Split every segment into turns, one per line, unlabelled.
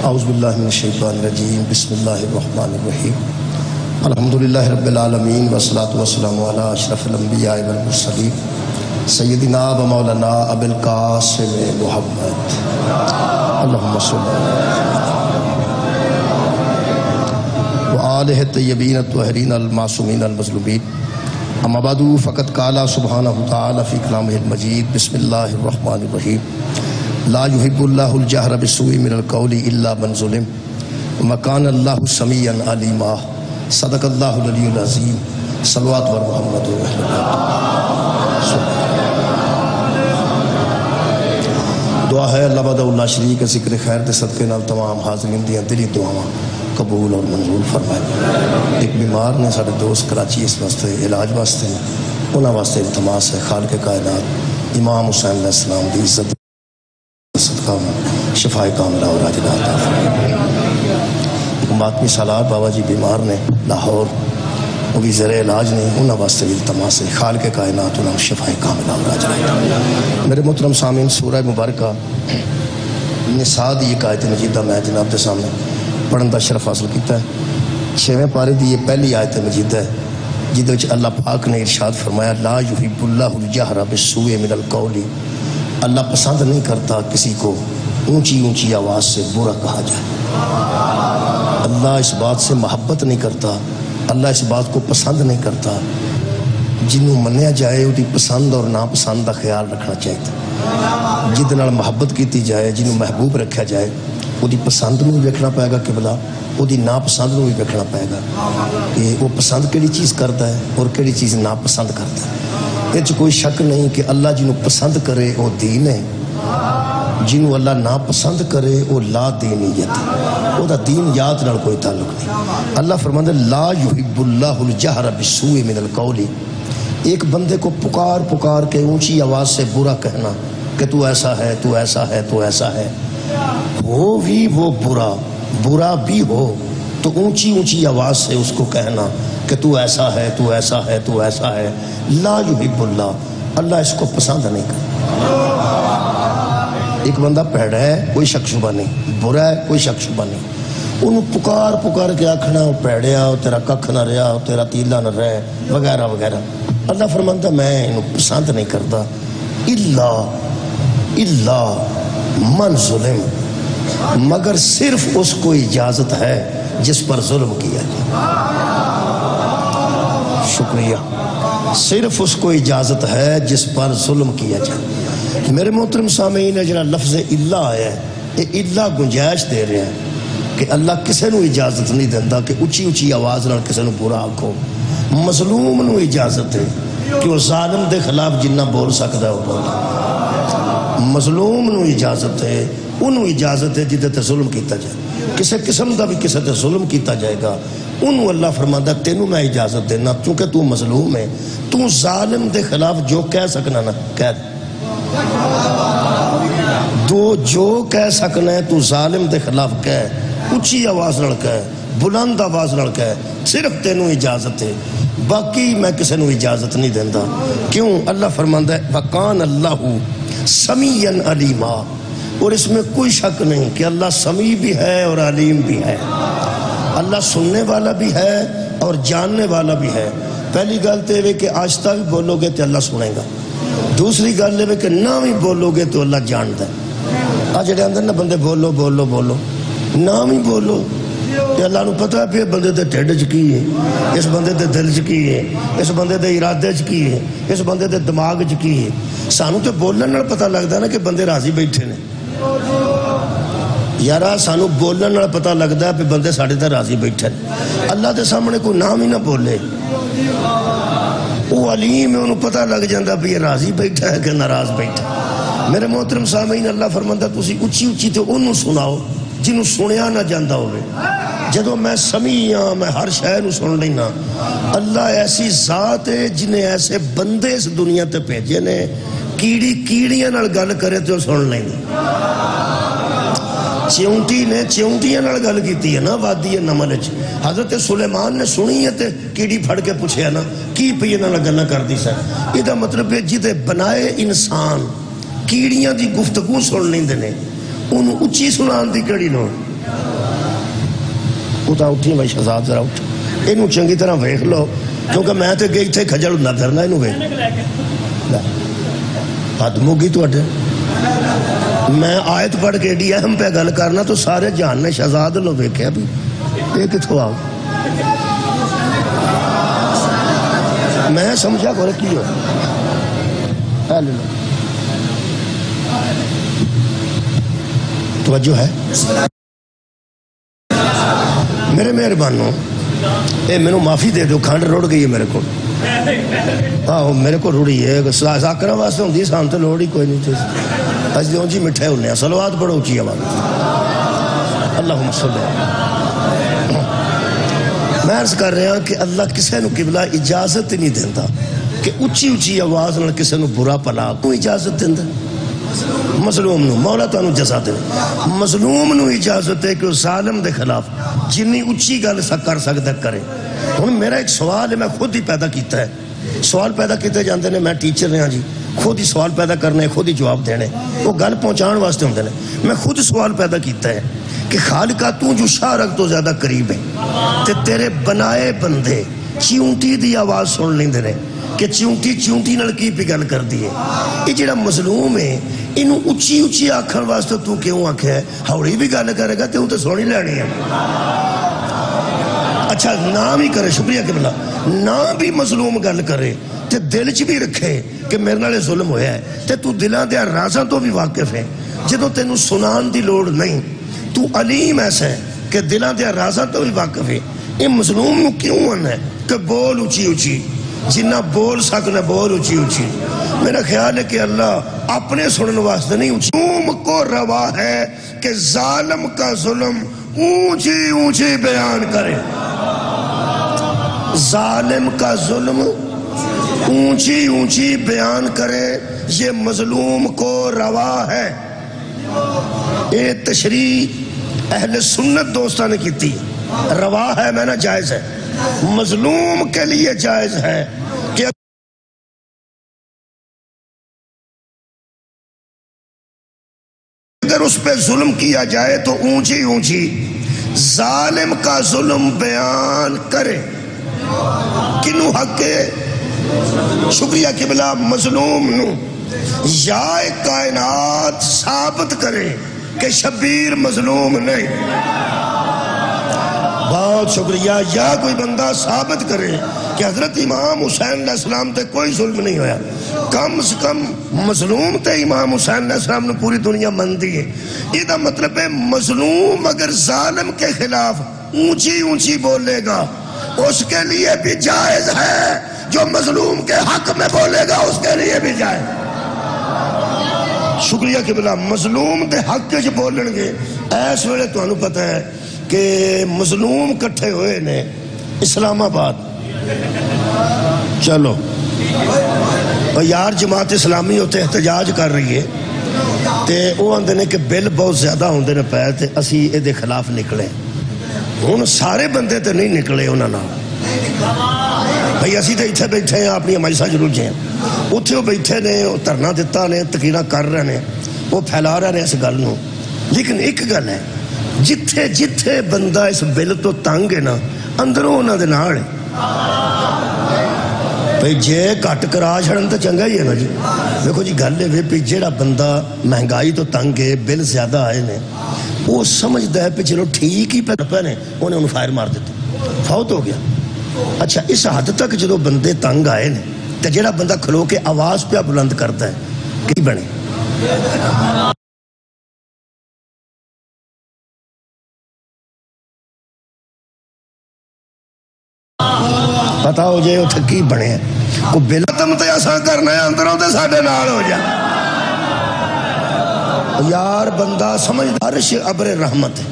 اعوذ باللہ من الشیطان الرجیم بسم اللہ الرحمن الرحیم الحمدللہ رب العالمین والصلاة والسلام علی اشرف الانبیاء والمرسلین سیدنا و مولانا ابی القاسم محمد اللہم صلی وآلہ الطیبین الطاہرین المعصومین المظلومین اما بعد فقد قال سبحانہ تعالی فی کلامہ المجید بسم اللہ الرحمن الرحیم لا يحب اللہ الجہر بالسوء من القول الا من ظلم وکان اللہ سمیعا علیما صدق اللہ العلی العظیم صلوات و محمد دعا ہے اللہ بعد اللہ شریک ذکر خیر دے صدقے نال تمام حاضرین دیاں دلی دعاواں قبول اور منظور فرمائے۔ ایک بیمار نے سارے دوست کراچی اس واسطے علاج واسطے انہاں واسطے التماس ہے خالق کائنات امام حسین علیہ السلام دی عزت صدقہ شفائے کاملہ اور عاجلہ عطا فرمائے۔ ایک ماتمی سالار بابا جی بیمار نے لاہور وہ بھی زیر علاج نہیں انہاں واسطے التماس ہے خالق کائنات انہاں شفائے کاملہ اور عاجلہ عطا فرمائے۔ میرے محترم سامعین سورہ مبارکہ نساء دی ایک آیت مجیدہ میں جناب دے سامنے پڑھن دا شرف حاصل کیتا ہے۔ 6ویں پارے دی یہ پہلی آیت مجیدہ ہے جدے وچ اللہ پاک نے ارشاد فرمایا لا یحب اللہ الجہر بالسوء من القول، اللہ پسند نہیں کرتا کسی کو اونچی اونچی آواز سے برا کہا جائے۔ اللہ اس بات سے محبت نہیں کرتا، اللہ اس بات کو پسند نہیں کرتا۔ جنہوں منیا جائے وہ دی پسند اور ناپسند کا خیال رکھنا چاہیے، جد نال محبت کیتی جائے جنہوں محبوب رکھا جائے وہ دی پسند میں ویکھنا پائے گا قبلہ، وہ دی ناپسند میں ویکھنا پائے گا کہ وہ پسند کیڑی چیز کرتا ہے اور کیڑی چیز ناپسند کرتا ہے۔ یہ کوئی شک نہیں کہ اللہ جنہوں پسند کرے وہ دین ہے، جنہوں اللہ ناپسند کرے وہ لا دینیت ہے، وہ دا دین یاد نال کوئی تعلق نہیں۔ اللہ فرماتا ہے لا یحب اللہ الجہر بالسوء من القول، ایک بندے کو پکار پکار کے اونچی آواز سے برا کہنا کہ تو ایسا ہے تو ایسا ہے تو ایسا ہے، ہو بھی وہ برا بھی ہو تو اونچی اونچی آواز سے اس کو کہنا کہ تو ایسا ہے تو ایسا ہے تو ایسا ہے، لا یحب اللہ، اللہ اس کو پسند نہیں کرتا۔ ایک بندہ پیڑا ہے کوئی شک شبہ نہیں، برا ہے کوئی شک شبہ نہیں، انہوں پکار پکار کے آکھنا وہ پیڑیا وہ تیرا ککھ نہ رہا وہ تیرا تیلا نہ رہے وغیرہ وغیرہ، اللہ فرمانتا میں انہوں پسند نہیں کرتا الا من ظلم، مگر صرف اس کو اجازت ہے جس پر ظلم کیا جائے۔ شکریہ، صرف اس کو اجازت ہے جس پر ظلم کیا جائے۔ میرے محترم سامعین جنہا لفظ الا آیا ہے یہ الا گنجائش دے رہے ہیں کہ اللہ کسے نو اجازت نہیں دیتا کہ اچھی اچھی آواز نال کسے نو برا آکھو۔ مظلوم نو اجازت ہے کہ وہ ظالم دے خلاف جنہ بول سکتا ہے وہ بول، مظلوم نو اجازت ہے انہوں اجازت ہے جدے تے ظلم کیتا جائے، کسے قسم دا بھی کسے تے ظلم کیتا جائے گا انہوں اللہ فرماتا ہے تینوں میں اجازت دینا چونکہ تو مظلوم ہے، تو ظالم دے خلاف جو کہہ سکنا نا کہہ دو، جو کہہ سکنا ہے تو ظالم دے خلاف کہہ، اچھی آواز نال کہہ، بلند آواز نال کہہ، صرف تینوں اجازت ہے، باقی میں کسے نو اجازت نہیں دیندہ۔ کیوں؟ اللہ فرماتا ہے وَقَانَ اللَّهُ سَمِيًّا عَلِيمًا، اور اس میں کوئی شک نہیں کہ اللہ سمیع بھی ہے اور علیم بھی ہے، اللہ سننے والا بھی ہے اور جاننے والا بھی ہے۔ پہلی گل تو یہ کہ آہستہ بھی بولو گے تو اللہ سنے گا، دوسری گل یہ کہ نہ بھی بولو گے تو اللہ جانتا ہے۔ آج جڑے اندر نہ بندے بولو بولو بولو نہ بھی بولو کہ اللہ نو پتہ ہے پھر بندے دے ٹھڈ چ کی ہے، اس بندے دے دل چ کی ہے، اس بندے دے ارادے چ کی ہے، اس بندے دے دماغ چ کی ہے۔ سانو تو بولن نال پتہ لگتا ہے نا کہ بندے راضی بیٹھے نے، یارا سانو بولن نال پتہ لگتا ہے کہ بندے ساڑھے تے راضی بیٹھے ہیں۔ اللہ دے سامنے کوئی نام ہی نہ بولے وہ علیم ہے، انہوں پتہ لگ جاندہ بھی یہ راضی بیٹھا ہے کہ ناراض بیٹھا۔ میرے محترم سامعین اللہ فرماتا تسی اچھی اچھی تو انہوں سناؤ جنہوں سنیا نہ جاندہ ہوئے، جدو میں سمیع ہاں میں ہر شے نو سن لینا۔ اللہ ایسی ذات ہے جنہیں ایسے بندے اس دنیا تے بھیجے نے کیڑی کیڑیاں نال گل کرے تو سن لینا۔ چیونٹی نے چیونٹیاں نال گل کیتی ہے نا وادی نمل وچ، حضرت سلیمان نے سنی ہے تے کیڑی پھڑ کے پوچھیا نا کی پئی انہاں نال گلاں کردی سی، یہ مطلب ہے جدے بنائے انسان کیڑیاں دی گفتگو سن لیندے نے انہوں اچھی سنان دی کڑی لوڑ، اٹھا اٹھی بھائی شہزاد ذرا اٹھ یہ چنگی طرح ویخ لو کیونکہ میں تو اگے اتنے کھجل ہوں پھرنا یہ ویخ ہاتھ موگی تے میں آیت پڑھ کے ایڈی اہم پہ گل کرنا تو سارے جہان نے شہزاد لو ویکھیا بھی یہ کتوں آؤ میں سمجھا کو کی ہو توجہ ہے میرے مہربانوں اے میں معافی دے دو کھانڈ روڑ گئی ہے میرے کو آہو میرے کو روڑی ہے ساکرہ واسطے ہوں دی سان تو لوڑ ہی کوئی نہیں چیز اج دیوں جی مٹھے ہونے ہیں صلوات پڑھو اچھی آواز اللہم صلی میں عرض کر رہا ہوں کہ اللہ کسے نو قبلہ اجازت نہیں دیتا کہ اچھی اچھی آواز نہ کسے نو برا پلا کوئی اجازت دیتا مظلوم نو مولا تو انو جزا دے مظلوم نو اجازت ہے کہ وہ ظالم دے خلاف جنی اچھی گل کر سکتا کرے ہوں میرا ایک سوال ہے میں خود ہی پیدا کیتا ہے سوال پیدا کیتے جاندے نے میں ٹیچر رہا جی خود ہی سوال پیدا کرنے خود ہی جواب دینے وہ گل پہنچان واسطے ہوندے نے میں خود سوال پیدا کیتا ہے کہ خالقہ تو جو شارک تو زیادہ قریب ہے تے تیرے بنائے بندے چیونٹی دی آواز سن لیندے نے کہ چیونٹی نال کی پہ گل کر دیئے یہ جڑا مظلوم ہے انہوں اچھی آکھن واسطے تو کیوں آکھے ہے ہاوڑی بھی گل کرے گا تے ہوں تے سونی لینی ہے اچھا نام ہی کرے شکریہ قبلہ نام بھی مظلوم گل کرے تے دل چ بھی رکھے کہ میرے نالے ظلم ہویا ہے تے تو دلان دیا رازاں تو بھی واقف ہے جدوں تینوں سنان دی لوڑ نہیں تو علیم ایسا ہے کہ دلان دیا رازاں تو بھی واقف ہے یہ مظلوم نو کیوں آنا ہے کہ بول اچھی جنہ بول سکنا بول اچھی میرا خیال ہے کہ اللہ اپنے سنن واسطے نہیں مظلوم کو روا ہے کہ ظالم کا ظلم اونچی بیان کرے ظالم کا ظلم اونچی بیان کرے یہ مظلوم کو روا ہے یہ تشریح اہل سنت دوستہ نے کی تھی روا ہے میں نے جائز ہے مظلوم کے لیے جائز ہے کہ اگر اس پہ ظلم کیا جائے تو اونچی ظالم کا ظلم بیان کرے کنو حق کے شکریہ قبلہ مظلوم نو یا کائنات ثابت کرے کہ شبیر مظلوم نہیں بہت شکریہ یا کوئی بندہ ثابت کرے کہ حضرت امام حسین علیہ السلام تے کوئی ظلم نہیں ہویا کم سے کم مظلوم تے امام حسین علیہ السلام نے پوری دنیا من دی ہے یہ دا مطلب ہے مظلوم اگر ظالم کے خلاف اونچی بولے گا اس کے لیے بھی جائز ہے جو مظلوم کے حق میں بولے گا اس کے لیے بھی جائز شکریہ قبلہ مظلوم دے حق کے جو بولن گے ایس ویلے تو انہوں پتہ ہے کہ مظلوم کٹھے ہوئے نے اسلام آباد چلو یار جماعت اسلامی ہوتے احتجاج کر رہی ہے تے وہ آندے نے کہ بل بہت زیادہ ہوندے نے پہ تے اسی اے دے خلاف نکلے ہون سارے بندے تے نہیں نکلے انہاں نال بھئی اسی تے اتھے بیٹھے ہیں اپنی مجلسہ ضرور جائیں اتھے وہ بیٹھے نے ترنا دیتا نے تقریرہ کر رہے نے وہ پھیلا رہے نے اس گل نو لیکن ایک گل ہے جتھے بندہ اس بل تو تنگ ہے نا اندروں انہاں دے نال بھئی جے کٹ کرا چھڑن تو چنگا ہی ہے نا جی دیکھو جی گل ہے بھی جیڑا بندہ مہنگائی تو تنگ ہے بل زیادہ آئے نے وہ سمجھدا ہے پہ چلو ٹھیک ہی پہ نے انہیں انہوں فائر مار دیتا فوت ہو گیا اچھا اس حد تک جدو بندے تنگ آئے نے تو جیڑا بندہ کھلو کے آواز پہ بلند کرتا ہے کی بنے پتا ہو جائے وہ تھکی بنے ہیں کو بلتم تے ایسا کرنا ہے اندروں تے ساڑھے نال ہو جائے یار بندہ سمجھ عرش ابر رحمت ہے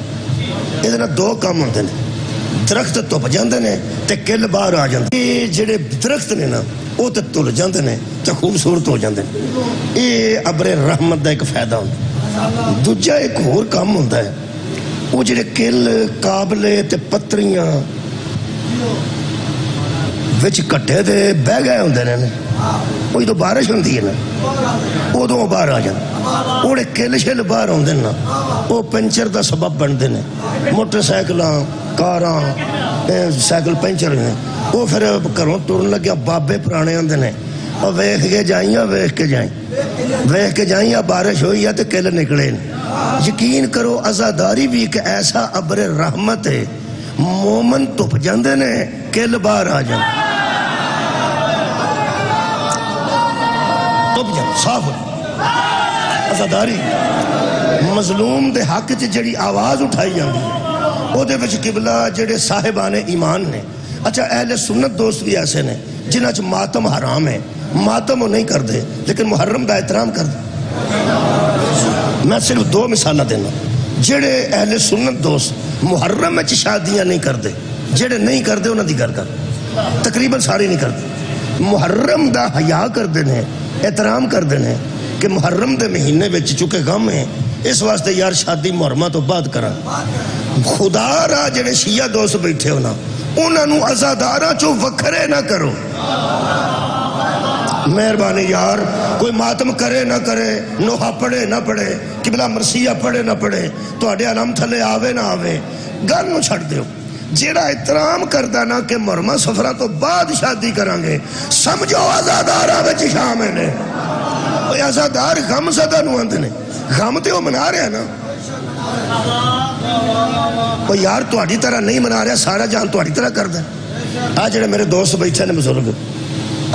ادھنا دو کام ہوتے ہیں درخت تو بجاندے نے تے کل باہر آ جاندے یہ جڑے درخت نے نا وہ تے تل جاندے نے تے خوبصورت ہو جاندے یہ ابر رحمت دا ایک فائدہ ہوتا دوجہ ایک اور کام ہوتا ہے وہ جڑے کل قابلے تے پتریاں وچ کٹے دے بہ گئے ہوندے نے وہ جدو بارش ہوتی ہے نا ادو باہر آ جان وہ کل شل باہر آتے ہیں نا وہ پنچر کا سبب بنتے ہیں موٹر سائیکل کاراں سائیکل پنچر ہیں وہ پھر گھروں ترن لگیا بابے پرانے آتے ہیں اور ویخ کے جائیں ویخ کے جائیں ویخ کے جائیں بارش ہوئی ہے تو کل نکلے یقین کرو عزاداری بھی ایک ایسا ابر رحمت ہے مومن تپ جاندے نے کل باہر آ جان تپ جان صاف ہو عزاداری مظلوم دے حق چ جڑی آواز اٹھائی جاندی او دے وچ قبلہ جڑے صاحبان ایمان نے اچھا اہل سنت دوست بھی ایسے نے جنہاں چ ماتم حرام ہے ماتم وہ نہیں کر دے لیکن محرم دا احترام کر دے میں صرف دو مثالہ دینا جڑے اہل سنت دوست محرم میں شادیاں نہیں کر دے جڑے نہیں کر دے انہاں دی گھر کر تقریباً سارے نہیں کر دے محرم دا حیا کر دینے احترام کر دینے کہ محرم دے مہینے وچ چکے غم ہیں اس واسطے یار شادی محرمہ تو بعد کرا خدا را جڑے شیعہ دوست بیٹھے ہونا انہاں نو عزاداراں چو وکھرے نہ کرو مہربانی یار کوئی ماتم کرے نہ کرے نوحہ پڑھے نہ پڑھے قبلہ مرثیہ پڑھے نہ پڑھے تو اڈے علم تھلے آوے نہ آوے گل نو چھڑ دیو جیڑا احترام کردہ نا کہ مرمہ سفرہ تو بعد شادی کرانگے سمجھو عزادارہ وچ شامل ہے کوئی عزادار غم زدہ نو اندنے غم تے وہ منا رہے ہیں نا کوئی یار تو اڈی طرح نہیں منا رہے سارا جان تو اڈی طرح کردہ آج جڑے میرے دوست بیٹھے نے بزرگ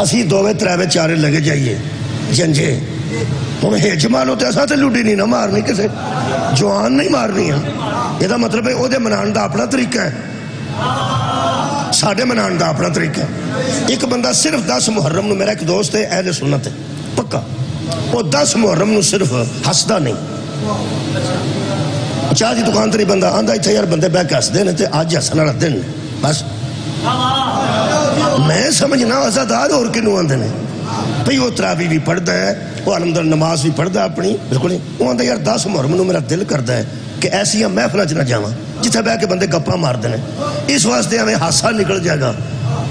اسی دووے تریوے چارے لگے جائیے جنجے ہم ہیج مالو تے ایسا تے لوٹی نہیں نہ مارنی کسے جوان نہیں مارنی ہے یہ دا مطلب ہے او دے منان دا اپنا طریقہ ہے ساڑھے منان دا اپنا طریقہ ہے ایک بندہ صرف 10 محرم نو میرا ایک دوست ہے اہل سنت ہے پکا وہ 10 محرم نو صرف ہسدہ نہیں چاہ دی دکان تری بندہ آندہ ایتھا یار بندے بیک ہس دینے تے آج ہسنا رہ دن بس میں سمجھنا عزادار اور کنو آندے نے بھئی وہ تراوی بھی پڑھتا ہے وہ علمدر نماز بھی پڑھتا ہے اپنی بالکل وہ آندہ یار 10 محرم نو میرا دل کرتا ہے کہ ایسی ہم محفلہ چ نہ جاواں جتھے بہ کے بندے گپاں مار دینے اس واسطے ہمیں ہاسا نکل جائے گا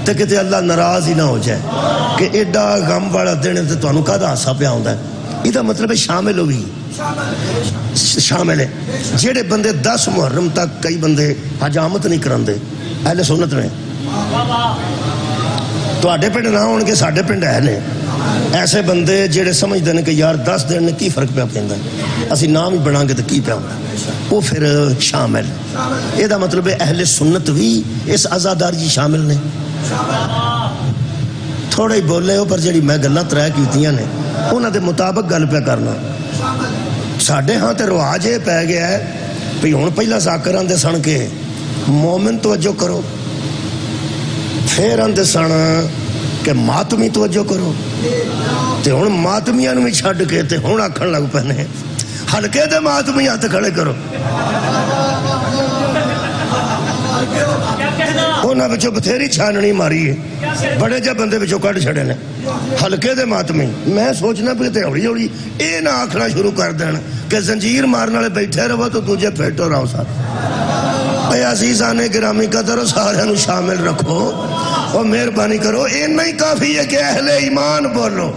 تے کہتے اللہ ناراض ہی نہ ہو جائے کہ ایڈا غم والا دن تے تانوں کہدا ہاسا پیا ہوندا ہے یہ مطلب ہے شامل ہوئی شامل ہے جیڑے بندے 10 محرم تک کئی بندے حجامت نہیں کراندے اہل سنت نے تو آڈے پنڈ نہ ہون کے ساڑھے پنڈ ہے نے ایسے بندے جیڑے سمجھ دینے کہ یار 10 دن نے کی فرق پہ پہندا ہے اسی نام ہی بنا کے تو کی پہ ہوندا وہ پھر شامل یہ دا مطلب ہے اہل سنت بھی اس عزادار جی شامل نے تھوڑا ہی بولے ہو پر جیڑی میں گلہ ترائے کیتیاں نے انہاں دے مطابق گل پہ کرنا ساڑھے ہاں تے رواج یہ پہ گیا ہے بھی ہون پہلا ذاکران دے سن کے مومن توجہ کرو پھر اندے سن کہ ماتمی توجہ کرو تے ہون ماتمیاں نو بھی چھڑ کے تے ہون آکھن لگ پہنے ہلکے دے ماتمی ہاتھ کھڑے کرو انہاں بچوں بتھیری چھاننی ماری ہے بڑے جب بندے بچوں کٹ چھڑے نے ہلکے دے ماتمی میں سوچنا پہ تے ہوڑی ہوڑی اے نہ آکھنا شروع کر دینا کہ زنجیر مارنے والے بیٹھے رہو تو تجھے پھیٹو رہو ساتھ اے عزیزان گرامی قدر سارے نو شامل رکھو اور مہربانی کرو اے نہیں کافی ہے کہ اہل ایمان بولو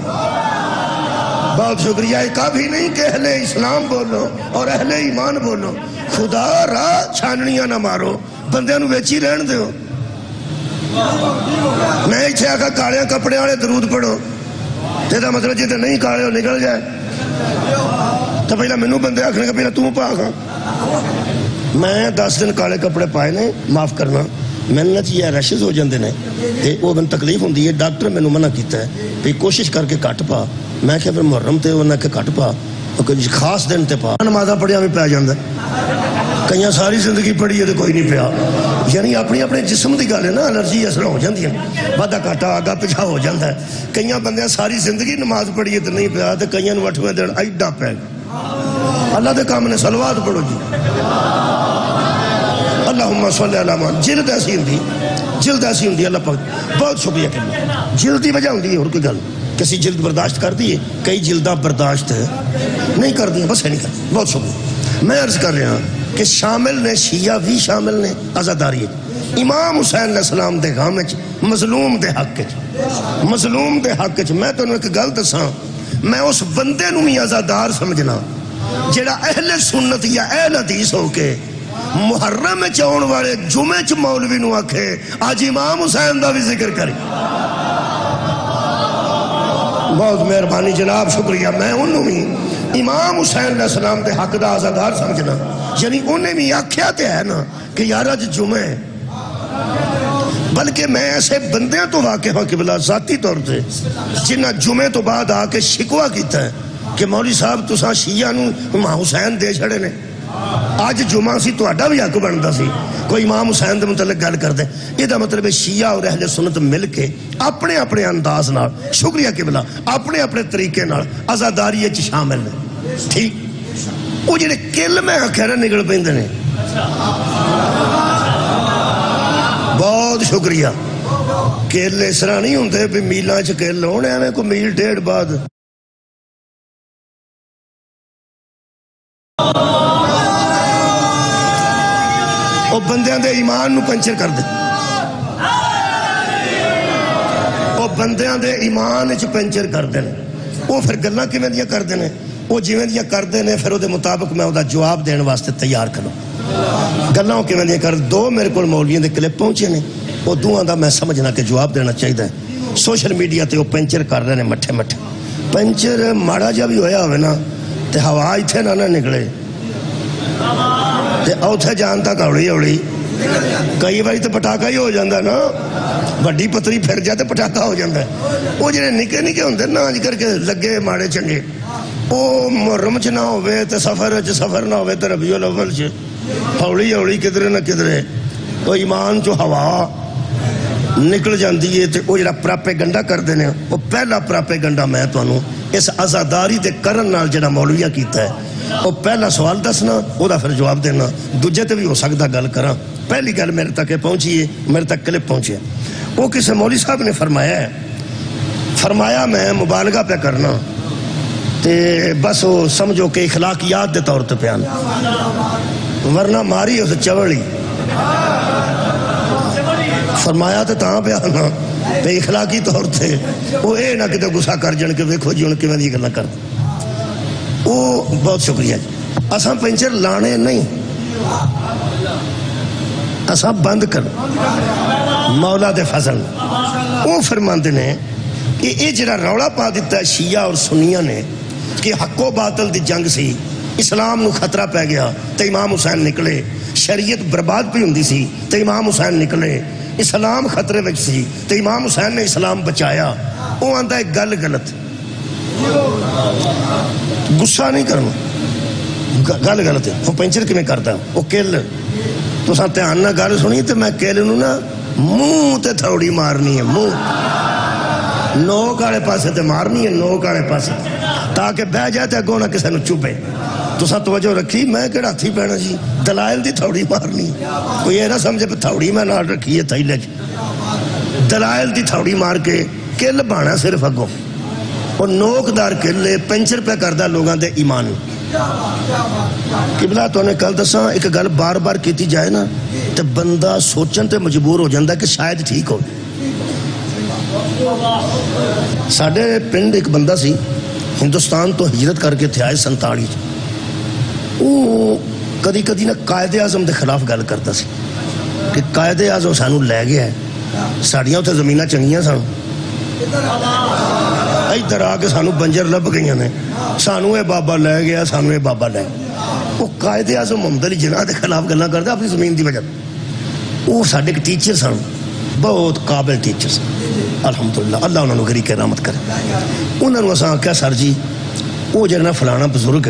بہت شکریہ ہے کافی نہیں کہ اہل اسلام بولو اور اہل ایمان بولو خدا را چھاننیاں نہ مارو بندے نو ویچی رہن دیو میں ایتھے آکھا کالیاں کپڑے والے درود پڑھو تیرا مطلب جیتے نہیں کالے ہو نکل جائے تو پہلا منو بندے آکھنے کا پہلا تم پا آکھا میں 10 دن کالے کپڑے پائے نے معاف کرنا میں نے چاہیے ریشز ہو جاندے نے تے وہ بن تکلیف ہوندی ہے ڈاکٹر میں منع کیتا ہے بھی کوشش کر کے کٹ پا میں کہ پھر محرم تے انہاں کہ کٹ پا خاص دن تے پا نمازاں پڑھیا میں پی جاندا کئیاں ساری زندگی پڑھی ہے تو کوئی نہیں پیا یعنی اپنی اپنے جسم دی گل ہے نا الرجی اثر ہو جاندی ہے وعدہ کاٹا آگا پیچھا ہو جاندا ہے کئیاں بندے ساری زندگی نماز پڑھی ہے تو نہیں پیا تے کئیاں نوں 8ویں دن ایڈا پے اللہ دے کام نے صلوات پڑھو جی اللہم صلی علی محمد جلد ایسی ہوندی اللہ پاک بہت شکریہ کرنا جلد دی وجہ ہوندی ہے اور کوئی گل کسی جلد برداشت کر دی ہے کئی جلدہ برداشت نہیں کر دی بس ہے نہیں کر بہت شکریہ میں عرض کر رہا ہوں کہ شامل نے شیعہ بھی شامل نے عزاداری امام حسین علیہ السلام دے غام وچ مظلوم دے حق چ، مظلوم دے حق چ میں تمہیں ایک گل دساں، میں اس بندے نو بھی عزادار سمجھنا جڑا اہل سنت یا اہل حدیث ہو کے محرم چاؤن والے جمعے چ مولوی نو آکھے آج امام حسین دا بھی ذکر کرے۔ بہت مہربانی جناب، شکریہ۔ میں انہوں بھی امام حسین علیہ السلام دے حق دا عزادار سمجھنا، یعنی انہیں بھی آکھیا تے ہے نا کہ یار اج جمعہ ہے، بلکہ میں ایسے بندیاں تو واقع ہوں قبلہ ذاتی طور سے جنہ جمعے تو بعد آ کے شکوہ کیتا ہے کہ مولوی صاحب تساں شیعہ نو امام حسین دے چھڑے نے، آج جمعہ سی تو اڈا بھی حق بنتا سی کوئی امام حسین دے متعلق گل کر دے۔ یہ دا مطلب ہے شیعہ اور اہل سنت مل کے اپنے اپنے انداز نال، شکریہ قبلہ، اپنے اپنے طریقے نال عزاداری وچ شامل نے، ٹھیک۔ وہ جڑے کل میں خیر نکل پیندے نے، بہت شکریہ۔ کل اس طرح نہیں ہوندے بھی میلاں چ کل ہونے ہمیں کو میل ڈیڑھ بعد وہ بندیاں دے ایمان نو پنچر کر دے، وہ بندیاں دے ایمان وچ پنچر کر دے، وہ پھر گلاں کیویں دیاں کر دے نے، وہ جویں دیاں کر دے نے، پھر او دے مطابق میں او دا جواب دین واسطے تیار کروں۔ گلاں کیویں دیاں کر دو میرے کول مولویاں دے کلپ پہنچے نے، وہ دوواں دا میں سمجھنا کہ جواب دینا چاہیے۔ سوشل میڈیا تے وہ پنچر کر رہے نے مٹھے مٹھے، پنچر ماڑا جا بھی ہویا ہوئے نا تے ہوا ایتھے نہ نکلے تے اوتھے جان تک اوڑی اوڑی، کئی باری تو پٹاخا ہی ہو جاندہ نا، بڑی پتری پھر جاتے پٹاخا ہو جاندہ ہے۔ وہ جنہیں نکے نکے ہوندے نا آج کر کے لگے ماڑے چنگے، وہ محرم چ نہ ہوئے تے سفر نہ ہوئے تے ربیع الاول چ اوڑی اوڑی کدرے نہ کدرے تو ایمان چو ہوا نکل جاندی ہے تے وہ جڑا پراپیگنڈا کر دینے، وہ پہلا پراپیگنڈا میں تو انہوں اس عزاداری دے کرن نال جڑا مولویہ کیتا ہے، وہ پہلا سوال دسنا، وہ دا پھر جواب دینا، دوجے تے بھی ہو سکتا گل کرا۔ پہلی گل میرے تک پہنچی ہے، میرے تک کلپ پہنچی ہے، وہ کسی مولوی صاحب نے فرمایا ہے، فرمایا میں مبالغہ پہ کرنا تے بس وہ سمجھو کہ اخلاقیات دے طور تے پیان، ورنہ ماری اسے چوڑی فرمایا تے تاں پیانا تے اخلاقی طور تے وہ اے نہ کتے گسا کر جن کے ویکھو جی ان کے میں دی گلنا کر۔ وہ بہت شکریہ جی، اساں پنچر لانے نہیں، اساں بند کر مولا دے فضل۔ وہ فرماندے نے کہ یہ جڑا روڑا پا دیتا ہے شیعہ اور سنیہ نے کہ حق و باطل دی جنگ سی، اسلام نو خطرہ پہ گیا تو امام حسین نکلے، شریعت برباد پہ ہوندی سی تو امام حسین نکلے، اسلام خطرے وچ سی تو امام حسین نے اسلام بچایا۔ وہ آندا ہے گل غلط، غصہ نہیں کرنا، گل غلط ہے۔ وہ پنچر کیویں کردا وہ کل تو سا دھیان نہ گل سنی تو میں کل نو نا منہ تے تھوڑی مارنی ہے، منہ نوک والے پاسے تے مارنی ہے، نوک والے پاسے تاکہ بہ جائے تے اگوں نہ کسے نو چوبے۔ تو سا توجہ رکھی، میں کہڑا ہاتھی پینا جی، دلائل دی تھوڑی مارنی، کوئی یہ نہ سمجھے پہ تھوڑی میں نال رکھی ہے تھیلے چ، دلائل دی تھوڑی مار کے کل بانا صرف اگوں، اور نوکدار کلے پنچر پہ کردہ لوگاں دے ایمان۔ قبلہ تو نے کل دساں ایک گل بار بار کیتی جائے نا تے بندہ سوچن تے مجبور ہو جاندہ کہ شاید ٹھیک ہو۔ ساڑھے پنڈ ایک بندہ سی، ہندوستان تو ہجرت کر کے تھے آئے 47، وہ کدی کدی نا قائد اعظم دے خلاف گل کرتا سی کہ قائد اعظم سانو لے گیا ہے، ساڑیاں تے زمینہ چنگیاں سانو، ادھر آ کے سانو بنجر لب گئیاں نے، سانو اے بابا لے گیا، سانو اے بابا لے گیا۔ وہ قائد اعظم محمد علی جناح دے خلاف گلاں کردا اپنی زمین دی وجہ۔ وہ ساڈے ایک ٹیچر سن، بہت قابل ٹیچر سن، الحمدللہ، اللہ انہوں نے گری کے رحمت کرے۔ انہوں نے اساں کیا سر جی وہ جڑا فلانا بزرگ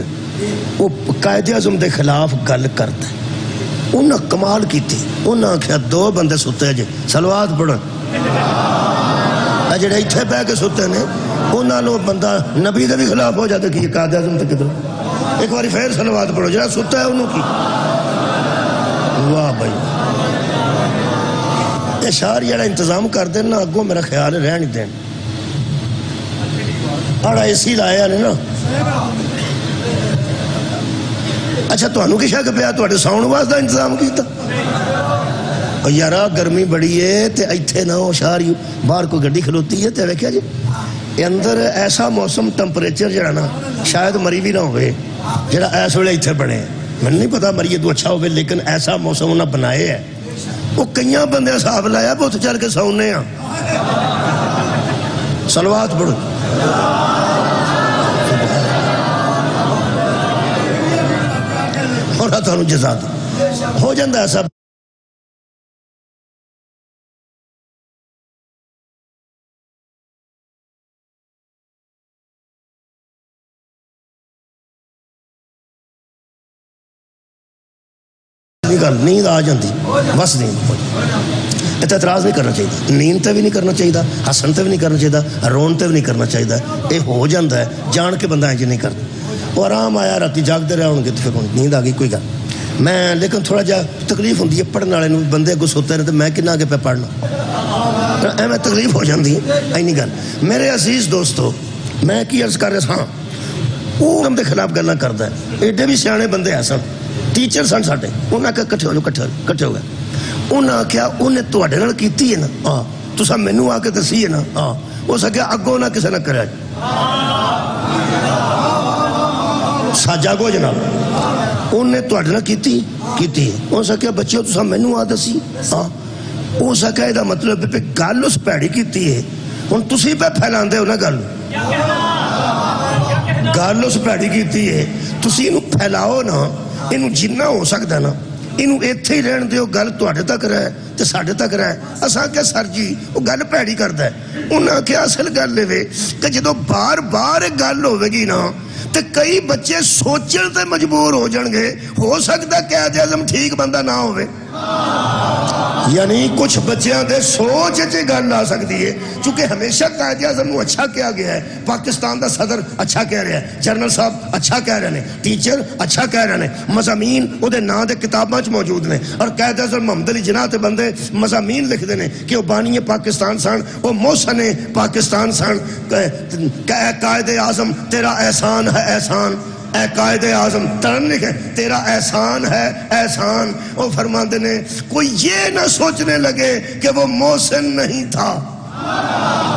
وہ قائد اعظم دے خلاف گل کرتا ہے، انہاں کمال کیتی، انہاں کیا دو بندے ستے جے صلوات پڑھن، جڑے ایتھے پہ کے ستے نے انہاں لو بندہ نبی دے بھی خلاف ہو جاتا کہ قائد اعظم تے کدھر، ایک باری پھر صلوات پڑھو جڑا ستا ہے انہوں کی۔ واہ بھائی، یہ شعر جڑا انتظام کر دیں نا اگوں میرا خیال ہے رہ نہیں دین، آڑا اسی لایا نے نا۔ اچھا تو انہوں کی شاک پہ تو اٹھے ساؤنڈ باز دا انتظام کیتا، اور یارا گرمی بڑی ہے تے ایتھے نہ ہو شہری باہر کوئی گڈی کھلوتی ہے تے ویکھیا جی اندر ایسا موسم ٹمپریچر جڑا نا شاید مری بھی نہ ہوئے جڑا ایس ویلے ایتھے بنے میں نہیں پتا مریے تو اچھا ہوئے لیکن ایسا موسم انہاں بنائے ہے وہ کئیاں بندے صاحب لایا بہت چل کے سونے ہیں صلوات پڑھو اور تانوں جزا ہو جاندہ ایسا نیند آ جاندی بس نیند اعتراض نہیں کرنا چاہیے نیند تے بھی نہیں کرنا چاہیے ہسن تے بھی نہیں کرنا چاہیے رون تے بھی نہیں کرنا چاہیے یہ ہو جاندہ ہے جان کے بندہ انج نہیں کرتا وہ آرام آیا راتی جاگتے رہے ہوں گے تو پھر نیند آ گئی کوئی گل میں لیکن تھوڑا جا تکلیف ہوندی ہے پڑھنے والے بندے اگوں سوتے رہتے میں کنا آگے پہ پڑھنا میں تکلیف ہو جاندی اینی گل میرے عزیز دوستو میں کی عرض کر رہا ہاں وہ ہم دے خلاف گلاں کردا ہے ایڈے بھی سیانے بندے ہیں سن ٹیچر سن ساڈے انہاں کہ کٹھے ہو کٹھے ہو گئے انہاں کیا انہیں تواڈے نال کیتی ہے نا ہاں تساں مینوں آ کے دسی ہے نا ہاں ہو سکیا اگوں نہ کسے نہ کریا ساجاگو جناب انہیں تواڈے نال کیتی ہے ہو سکیا بچیو تساں مینوں آ دسی ہاں ہو سکیا دا مطلب پہ گل اس پیڑی کیتی ہے ہن تسی پہ پھیلاندے ہو نا گل اس پیڑی کیتی ہے تسی انہوں پھیلاؤ نا انہوں جنہ ہو سکتا نا انہوں ایتھے ہی رہن دیو گل تواڈے تک رہے تے ساڈے تک رہے اساں کیا سر جی وہ گل پیڑی کردا ہے انہاں کیا اصل گل لے کہ جدو بار بار گل ہوے گی نا تے کئی بچے سوچن تے مجبور ہو جان گے ہو سکتا قائد اعظم ٹھیک بندہ نہ ہوئے یعنی کچھ بچیاں دے سوچ چے گل آ سکتی ہے چونکہ ہمیشہ قائد اعظم کو اچھا کیا گیا ہے پاکستان دا صدر اچھا کہہ رہا ہے جنرل صاحب اچھا کہہ رہے ہیں ٹیچر اچھا کہہ رہے ہیں مضامین او دے نا دے کتاباں چ موجود نے اور قائد اعظم محمد علی جناح تے بندے مضامین لکھ دے نے کہ وہ بانی پاکستان سن وہ محسن پاکستان سن کہ اے قائد اعظم تیرا احسان ہے احسان اے قائد اعظم ترن لکھے تیرا احسان ہے احسان وہ فرماندے نے کوئی یہ نہ سوچنے لگے کہ وہ محسن نہیں تھا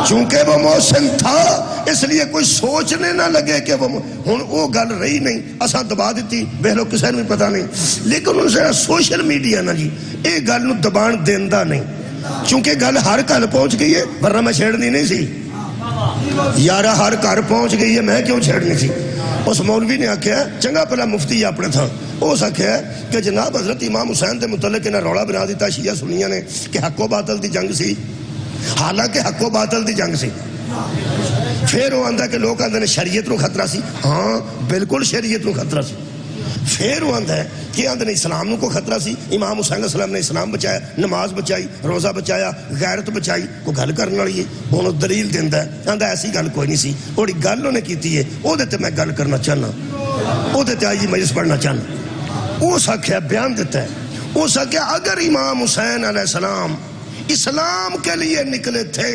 چونکہ وہ محسن تھا اس لیے کوئی سوچنے نہ لگے کہ وہ ہن وہ گل رہی نہیں اساں دبا دیتی بہلو کسے نوں پتہ نہیں لیکن ان سے سوشل میڈیا نا جی اے گل نوں دبان دیندا نہیں چونکہ گل ہر گھر پہنچ گئی ہے ورنہ میں چھیڑنی نہیں سی یارا ہر گھر پہنچ گئی ہے میں کیوں چھیڑنی سی اس مولوی نے آکھیا چنگا پہلا مفتی اپنے تھا اس آکھیا کہ جناب حضرت امام حسین دے متعلق انہیں روڑا بنا دیتا شیعہ سنیاں نے کہ حق و باطل دی جنگ سی حالانکہ حق و باطل دی جنگ سی پھر وہ آندہ کہ لوگ آندہ نے شریعت نو خطرہ سی ہاں بالکل شریعت نو خطرہ سی پھر وہ آندہ ہے کہ آندہ نے اسلام نو کو خطرہ سی امام حسین علیہ السلام نے اسلام بچایا نماز بچائی روزہ بچایا غیرت بچائی کو گل کرنے والی ہے انہوں دلیل دیندہ ہے آندہ ایسی گل کوئی نہیں سی اور گل انہوں نے کیتی ہے وہ دیتے میں گل کرنا چاہنا وہ دیتے آئی مجلس پڑھنا چاہنا وہ ساکھیا بیان دیتا ہے وہ ساکھیا اگر امام حسین علیہ السلام اسلام کے لیے نکلے تھے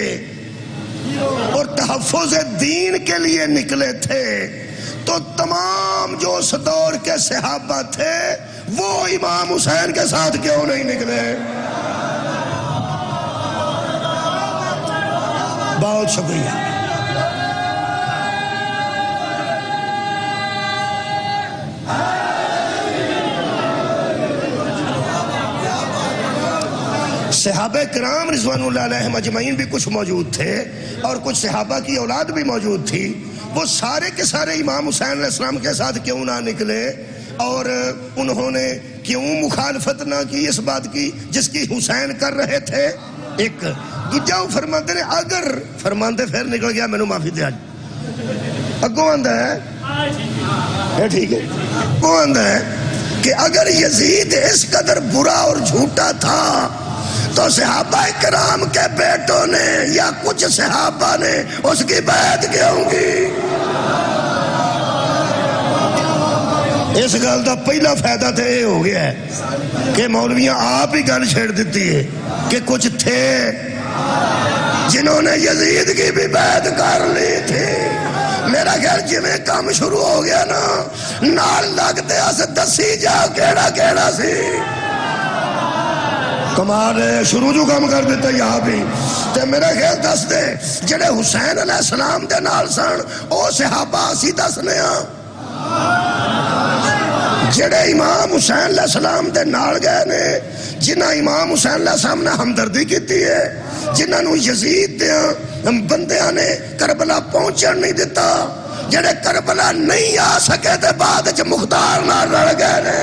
اور تحفظ دین کے لیے نکلے تھے تو تمام جو اس دور کے صحابہ تھے وہ امام حسین کے ساتھ کیوں نہیں نکلے بہت شکریہ صحابہ کرام رضوان اللہ علیہم اجمعین بھی کچھ موجود تھے اور کچھ صحابہ کی اولاد بھی موجود تھی وہ سارے کے سارے امام حسین علیہ السلام کے ساتھ کیوں نہ نکلے اور انہوں نے کیوں مخالفت نہ کی اس بات کی جس کی حسین کر رہے تھے ایک دوجا فرماندے نے اگر فرماندے پھر نکل گیا مینوں معافی دے اگوں آندا ہے ٹھیک ہے وہ آندا ہے کہ اگر یزید اس قدر برا اور جھوٹا تھا تو صحابہ کرام کے بیٹوں نے یا کچھ صحابہ نے اس کی بیعت کیوں کی اس گل کا پہلا فائدہ تو یہ ہو گیا ہے کہ مولویاں آپ ہی گل چھیڑ دیتی ہے کہ کچھ تھے جنہوں نے یزید کی بھی بیعت کر لی تھی میرا خیال جی میں کام شروع ہو گیا نا نال لگتے اس دسی جا کیڑا کیڑا سی کمال ہے، شروع جو کام کر دیتا یہاں بھی تے میرا خیال دس دے جڑے حسین علیہ السلام دے نال سن او صحابہ اسی دسنے ہاں، جڑے امام حسین علیہ السلام دے نال گئے نے، جنہ امام حسین علیہ السلام نے ہمدردی کیتی ہے، جنہاں نو یزید دیاں بندیاں نے کربلا پہنچن نہیں دیتا، جڑے کربلا نہیں آ سکے تے بعد وچ مختار نال رل گئے نے،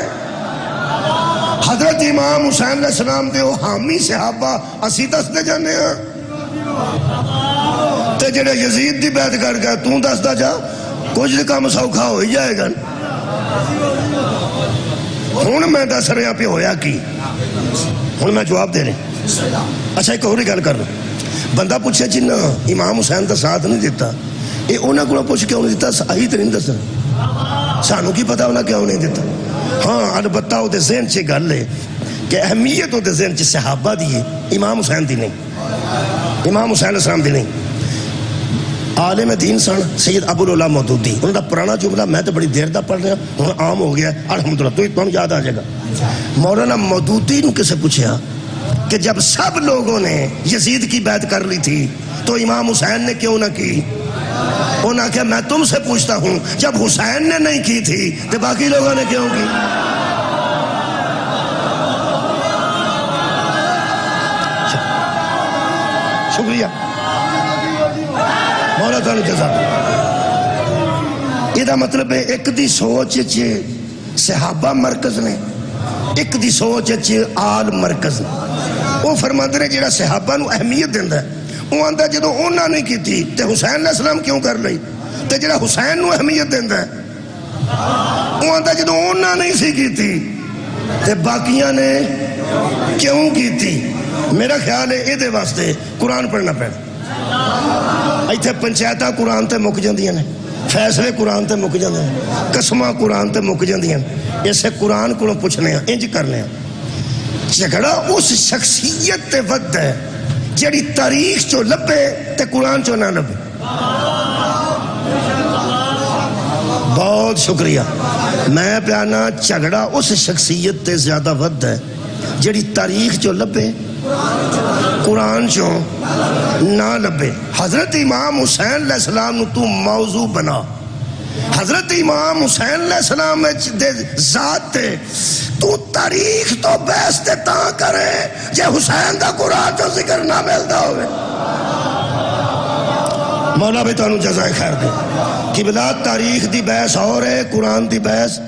حضرت امام حسین علیہ السلام دے او حامی صحابہ اسی دس دے جانے ہیں، تے جڑے یزید دی بیعت کر گئے توں دس دا جا، کچھ کام سوکھا ہو ہی جائے گا۔ ہن میں دس رہا پہ ہویا کی، ہن میں جواب دے رہے۔ اچھا ایک اور گل کر رہا، بندہ پوچھے جنہ امام حسین دا ساتھ نہیں دیتا، اے انہاں کو پوچھ کیوں نہیں دیتا؟ صحیح تو نہیں دسنا، سانو کی پتا انہاں کیوں نہیں دیتا؟ ہاں البتہ وہ دے ذہن چ گل ہے کہ اہمیت وہ دے ذہن چ صحابہ دی ہے، امام حسین دی نہیں، امام حسین علیہ السلام دی نہیں۔ عالم دین سن سید ابو العلا مودودی، انہوں دا پرانا جملہ میں تو بڑی دیر دا پڑھ رہا ہوں، عام ہو گیا الحمدللہ، تو اتنا یاد آ جائے گا۔ مولانا مودودی نے کسے پوچھا کہ جب سب لوگوں نے یزید کی بیعت کر لی تھی تو امام حسین نے کیوں نہ کی؟ انہوں نے کہا میں تم سے پوچھتا ہوں جب حسین نے نہیں کی تھی تو باقی لوگوں نے کیوں کی؟ شکریہ مولا تعالیٰ جزاک۔ یہ مطلب ہے ایک دی سوچ صحابہ مرکز نے، ایک دی سوچ آل مرکز نے۔ وہ فرماتے ہیں جڑا صحابہ نو اہمیت دیندہ ہے، وہ آندہ جدو انہاں نہیں کی تھی تے حسین علیہ السلام کیوں کر لئی؟ تے جڑا حسین نو اہمیت دیندہ ہے وہ آندہ جدو انہاں نہیں سی کی تھی تے باقیاں نے کیوں کی تھی؟ میرا خیال ہے ایدے واسطے قرآن پڑھنا پڑا، ایتھے پنچایتاں قرآن تے مک جاندیاں نے، فیصلے قرآن تے مک جاندے ہیں، قسماں قرآن تے مک جاندیاں، اسے قرآن کو پوچھنے ہیں، انج کرنے ہیں۔ جھگڑا اس شخصیت تے ود ہے جڑی تاریخ چو لبے تے قرآن چو نہ لبے۔ بہت شکریہ۔ میں پیانا جھگڑا اس شخصیت تے زیادہ ود ہے جڑی تاریخ چو لبے قرآن چو نہ لبے۔ حضرت امام حسین علیہ السلام نو تو موضوع بنا، حضرت امام حسین علیہ السلام دے ذات تے تو تاریخ تو بحث تے تاں کرے جے حسین دا قرآن تو ذکر نہ ملتا ہوئے۔ مولا بھی تو جزائے خیر دے کہ بلا تاریخ دی بحث اور ہے، قرآن دی بحث،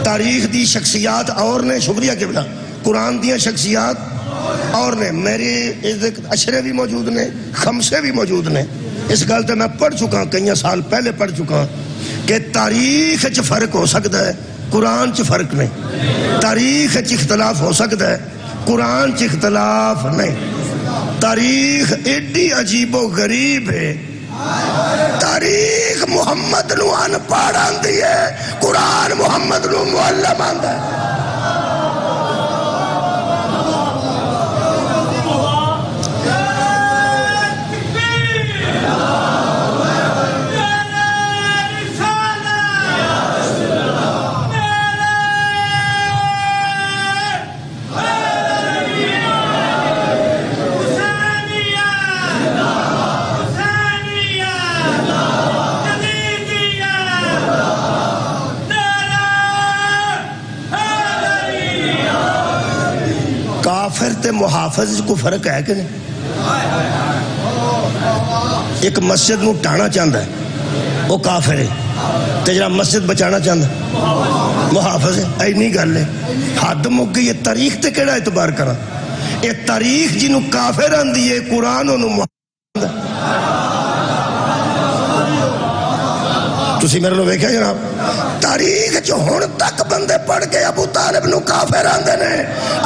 تاریخ دی شخصیات اور نے، شکریہ کہ بلا قرآن دی شخصیات اور نے، میرے اشرے بھی موجود نے، خمسے بھی موجود نے۔ اس گل تے میں پڑھ چکا کئی سال پہلے پڑھ چکا کہ تاریخ چ فرق ہو سکتا ہے، قرآن چ فرق نہیں، تاریخ چ اختلاف ہو سکتا ہے، قرآن چ اختلاف نہیں۔ تاریخ ایڈی عجیب و غریب ہے، تاریخ محمد نو ان پڑھ آندی ہے، قرآن محمد نو معلم آندا ہے۔ کافر تے محافظ کو فرق ہے کہ نہیں؟ ایک مسجد نو ٹانا چاہتا ہے وہ کافر ہے، تے جڑا مسجد بچانا چاہتا ہے محافظ ہے۔ اینی گل ہے، حد مک گئی۔ یہ تاریخ تے کیڑا اعتبار کرا؟ یہ تاریخ جنوں کافر آندی ہے، قرآن انہوں محافظ ہے۔ تسی میرے لو ویکھیا جناب، تاریخ جو ہن تک بندے پڑھ کے ابو طالب نو کافر آندے نے،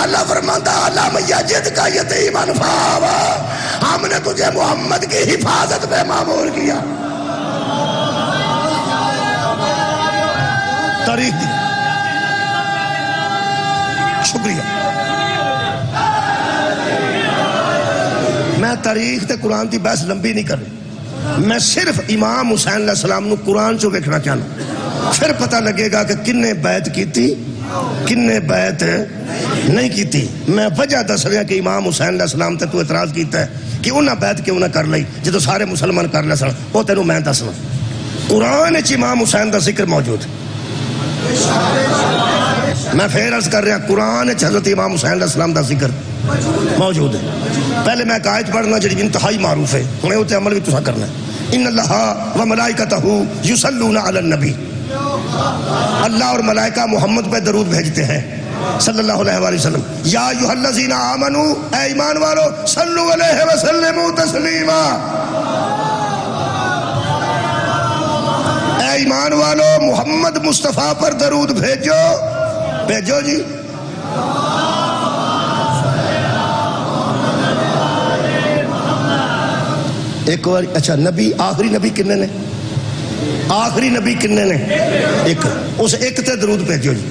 اللہ فرماندا علم یجد کا یتیما فآویٰ، ہم نے تجھے محمد کی حفاظت میں معمور کیا۔ تاریخ دی شکریہ۔ میں تاریخ تے قرآن دی بحث لمبی نہیں کر رہی، میں صرف امام حسین علیہ السلام نو قرآن چو ویکھنا چاہنا، پھر پتہ لگے گا کہ کنے بیعت کی تھی کنے بیعت نہیں کیتی. میں وجہ دس رہا کہ امام حسین علیہ السلام تے تو اعتراض کیتا ہے کہ انہاں بیعت کیوں نہ کر لئی جدو سارے مسلمان کر لے سن. وہ تینوں میں دسنا قرآن وچ امام حسین دا ذکر موجود. میں پھر عرض کر رہا قرآن وچ حضرت امام حسین علیہ السلام دا ذکر موجود ہے. پہلے میں ایک آیت پڑھنا جڑی انتہائی معروف ہے, ہنے اوتے عمل بھی تساں کرنا ہے. ان اللہ و ملائکتہ یصلون علی النبی, اللہ اور ملائکہ محمد پہ درود بھیجتے ہیں صلی اللہ علیہ وآلہ وسلم. یا ایھا الذین آمنوا, اے ایمان والو, صلو علیہ وسلموا تسلیما. اے ایمان والو محمد مصطفیٰ پر درود بھیجو. بھیجو جی. ایک بار اچھا نبی آخری نبی کنے نے, آخری نبی کنے نے, ایک. اس ایک تے درود بھیجو جی.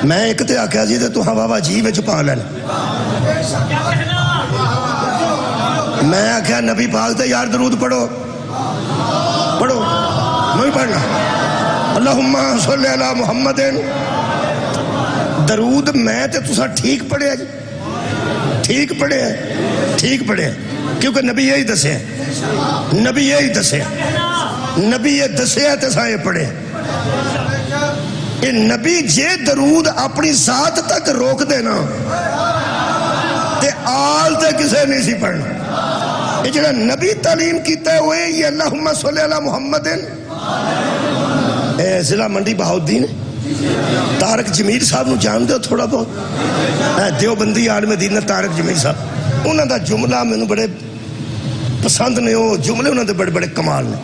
میں ایک تے آکھیا جی تے تو ہوا بابا جی وچ پا لینا. میں آکھیا نبی پاک تے یار درود پڑھو پڑھو, میں بھی پڑھنا اللہم صلی علی محمد. درود میں تے تسا ٹھیک پڑھے جی, ٹھیک پڑھے, ٹھیک پڑھے, کیونکہ نبی یہی دسے, نبی یہی دسے, نبی یہ دسے تے سا یہ پڑھے. یہ نبی جے درود اپنی ذات تک روک دینا تے آل تے کسے نہیں سی پڑھنا. یہ جڑا نبی تعلیم کیتا ہے وہ یہ اللہم صلی علی محمد. ضلع منڈی بہاؤالدین طارق جمیل صاحب نو جان دے تھوڑا بہت, دیوبندی عالم دین طارق جمیل صاحب, انہاں دا جملہ میں بڑے پسند نے. وہ جملے انہاں دے بڑے بڑے کمال نے.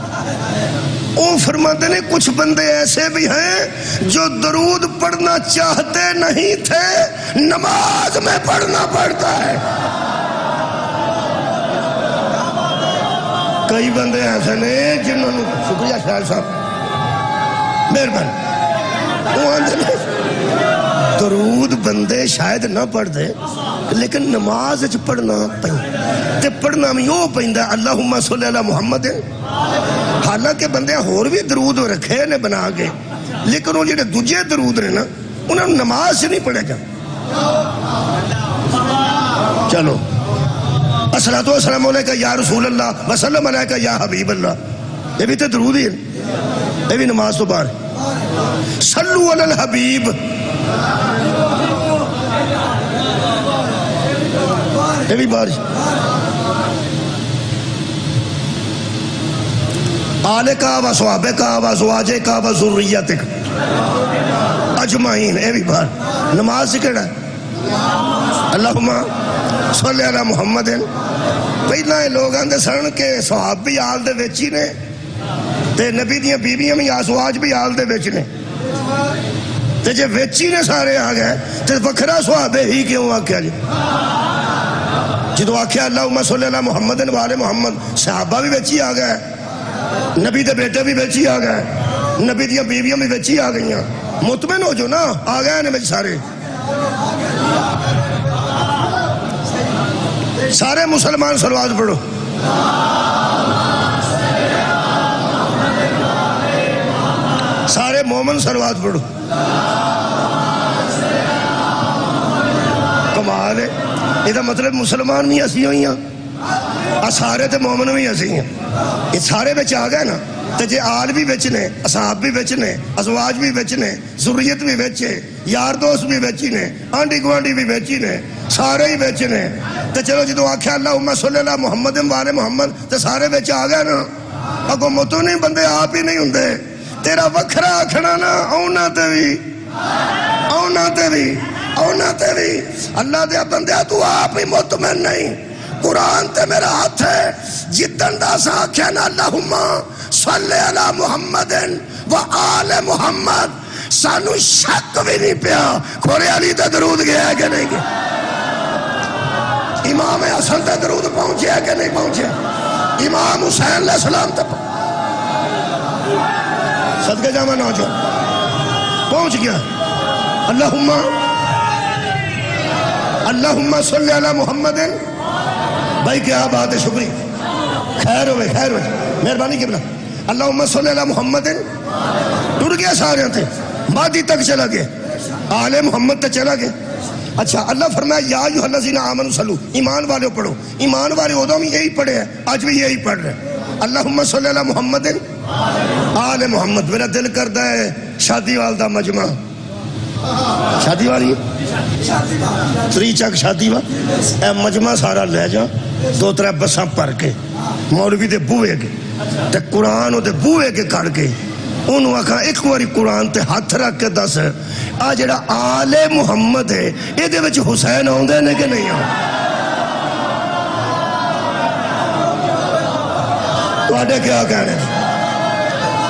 وہ فرماتے ہیں کچھ بندے ایسے بھی ہیں جو درود پڑھنا چاہتے نہیں تھے, نماز میں پڑھنا پڑتا ہے. کئی بندے ایسے نے جنہوں نے, شکریہ شاہد صاحب مہربانی, درود بندے شاید نہ پڑھ دے لیکن نماز وچ پڑھنا تے پڑھنا میں یوں پیندا اللہم صلی علی محمد. حالانکہ بندے اور بھی درود رکھے نے بنا کے, لیکن وہ جڑے دوجے درود نے نا انہوں نے نماز سے نہیں پڑھے جا. چلو الصلاۃ والسلام علیکہ یا رسول اللہ وسلم علیکہ یا حبیب اللہ, یہ بھی تو درود ہی ہے, یہ بھی نماز تو باہر. صلو علی الحبیب, یہ بھی باہر. آلکا و صحابکا و زواجکا و ذریتک اجمعین, یہ بھی باہر. نماز سے کہنا اللہم صلی علی محمد. پہلا یہ لوگ آندے سن کہ صحابی آل دے ویچی نے تے نبی دیاں بیویاں بھی ازواج بھی آل دے ویچ نے, تے جے ویچی نے سارے آ گئے تے وکھرا صحابے ہی کیوں آکھیا جی. جدو آکھیا اللہم صلی علی محمد و آل محمد, صحابہ بھی ویچی آ گئے, نبی دے بیٹے بھی ویچی آ گئے, نبی دیاں بیویاں بھی ویچی آ گئیاں. مطمئن ہو جو نا, آ گئے نے ویچ سارے. سارے مسلمان صلوات پڑھو. سارے مومن صلوات پڑھو. کمال ہے. یہ مطلب مسلمان بھی اسی ہوئی ہیں, سارے تے مومن بھی اسی ہیں. یہ سارے بچ آ گئے نا, تے جے آل بھی بچ نے, اصحاب بھی بچ نے, ازواج بھی بچ نے, ذریت بھی بچ ہے, یار دوست بھی بچ نے, آنڈی گوانڈی بھی بچ نے, سارے ہی بچ نے. تے چلو جدو آکھیا اللہم صلی اللہ محمد و آل محمد تے سارے بچ آ گئے نا. اگو متو نہیں بندے آپ ہی نہیں ہوندے, تیرا وکھرا آکھنا نا اونا تے بھی, اونا تے بھی, اونا تے بھی. اللہ دیا بندیا تو آپ ہی مطمئن نہیں. قرآن تے میرا ہاتھ ہے, جتن دا سا آکھیا نا اللہم صلی علی محمد و آل محمد, سانو شک بھی نہیں پیا کھورے علی تے درود گیا ہے کہ نہیں گیا, امام حسن تے درود پہنچے ہے کہ نہیں پہنچے, امام حسین علیہ السلام تے صدقے جامع نوجوان پہنچ گیا. اللہم صلی علی محمد. بھائی کیا بات ہے, شکریہ, خیر ہوئے, خیر ہوئے, مہربانی کی بنا. اللہم صلی علی محمد ٹر گیا سارے تھے، مادی تک چلا گیا، آل محمد تک چلا گیا۔ اچھا اللہ فرمایا یا ایھا الذین آمنوا صلو، ایمان والے پڑھو، ایمان والے ادوں بھی یہی پڑھے ہیں، آج بھی یہی پڑھ رہے ہیں، اللہم صلی علی محمد آل محمد۔ میرا دل کرتا ہے شادی والدہ مجمع، شادی والی تری چک شادی وا اے مجمع سارا لے جا، دو ترے بساں پر کے مولوی دے بوئے کے تے قرآن دے بوئے کے کڑ کے انہوں آکھا ایک واری قرآن تے ہاتھ رکھ کے دس آ جڑا آل محمد ہے یہ دے وچ حسین آندے نے کہ نہیں آندے؟ تواڈے کیا کہنے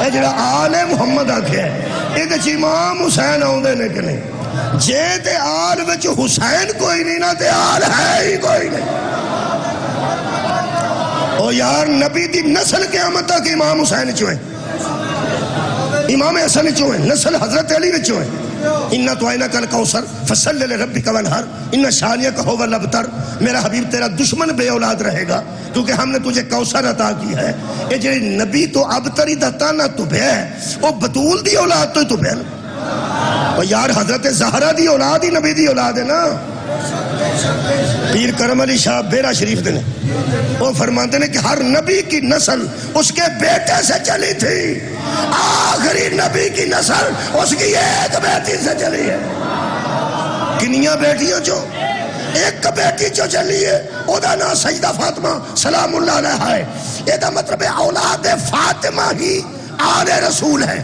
اے جڑا آل محمد آکھیا ہے یہ دے امام حسین آندے نے کہ نہیں؟ جے تے آل وچ حسین کوئی نہیں نا تے آل ہے ہی کوئی نہیں۔ او یار نبی دی نسل قیامت تک امام حسین چوئے، امام حسن چوئے، نسل حضرت علی چوئے۔ اِنَّا تُعَيْنَكَ الْكَوْثَرَ فَصَلِّ لِرَبِّكَ وَانْحَرْ اِنَّ شَانِئَكَ هُوَ الْأَبْتَرُ۔ میرا حبیب تیرا دشمن بے اولاد رہے گا کیونکہ ہم نے تجھے کوثر عطا کی ہے۔ اے جڑی نبی تو ابتری دتا نہ تو بے او بطول دی اولاد تو بے اور یار حضرت زہرا دی اولاد ہی نبی دی اولاد ہے نا۔ پیر کرم علی شاہ بیرہ شریف دینے وہ فرماتے ہیں کہ ہر نبی کی نسل اس کے بیٹے سے چلی تھی، آخری نبی کی نسل اس کی ایک بیٹی سے چلی ہے۔ کنیاں بیٹیاں جو ایک بیٹی جو چلی ہے او دا نا سجدہ فاطمہ سلام اللہ علیہ ہے۔ یہ دا مطلب ہے اولاد فاطمہ ہی آل رسول ہے۔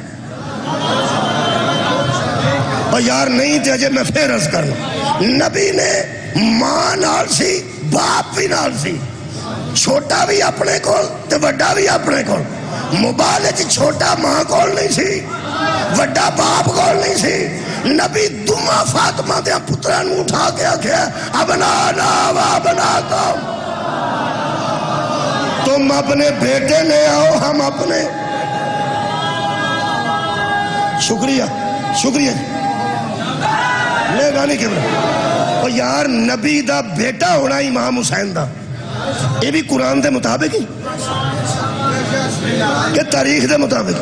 اور یار نہیں تے اجے میں پھر عرض کرنا، نبی نے ماں نال سی باپ بھی نال سی، چھوٹا بھی اپنے کول تے وڈا بھی اپنے کول۔ موبائل چھوٹا ماں کول نہیں سی، وڈا باپ کول نہیں سی۔ نبی دوما فاطمہ دے پتران اٹھا کے آکھیا ابنانا و ابناکم، تم اپنے بیٹے لے آؤ ہم اپنے۔ شکریہ شکریہ میں گانی کے بنا اور یار نبی دا بیٹا ہونا امام حسین دا یہ بھی قرآن دے مطابق ہی کہ تاریخ دے مطابق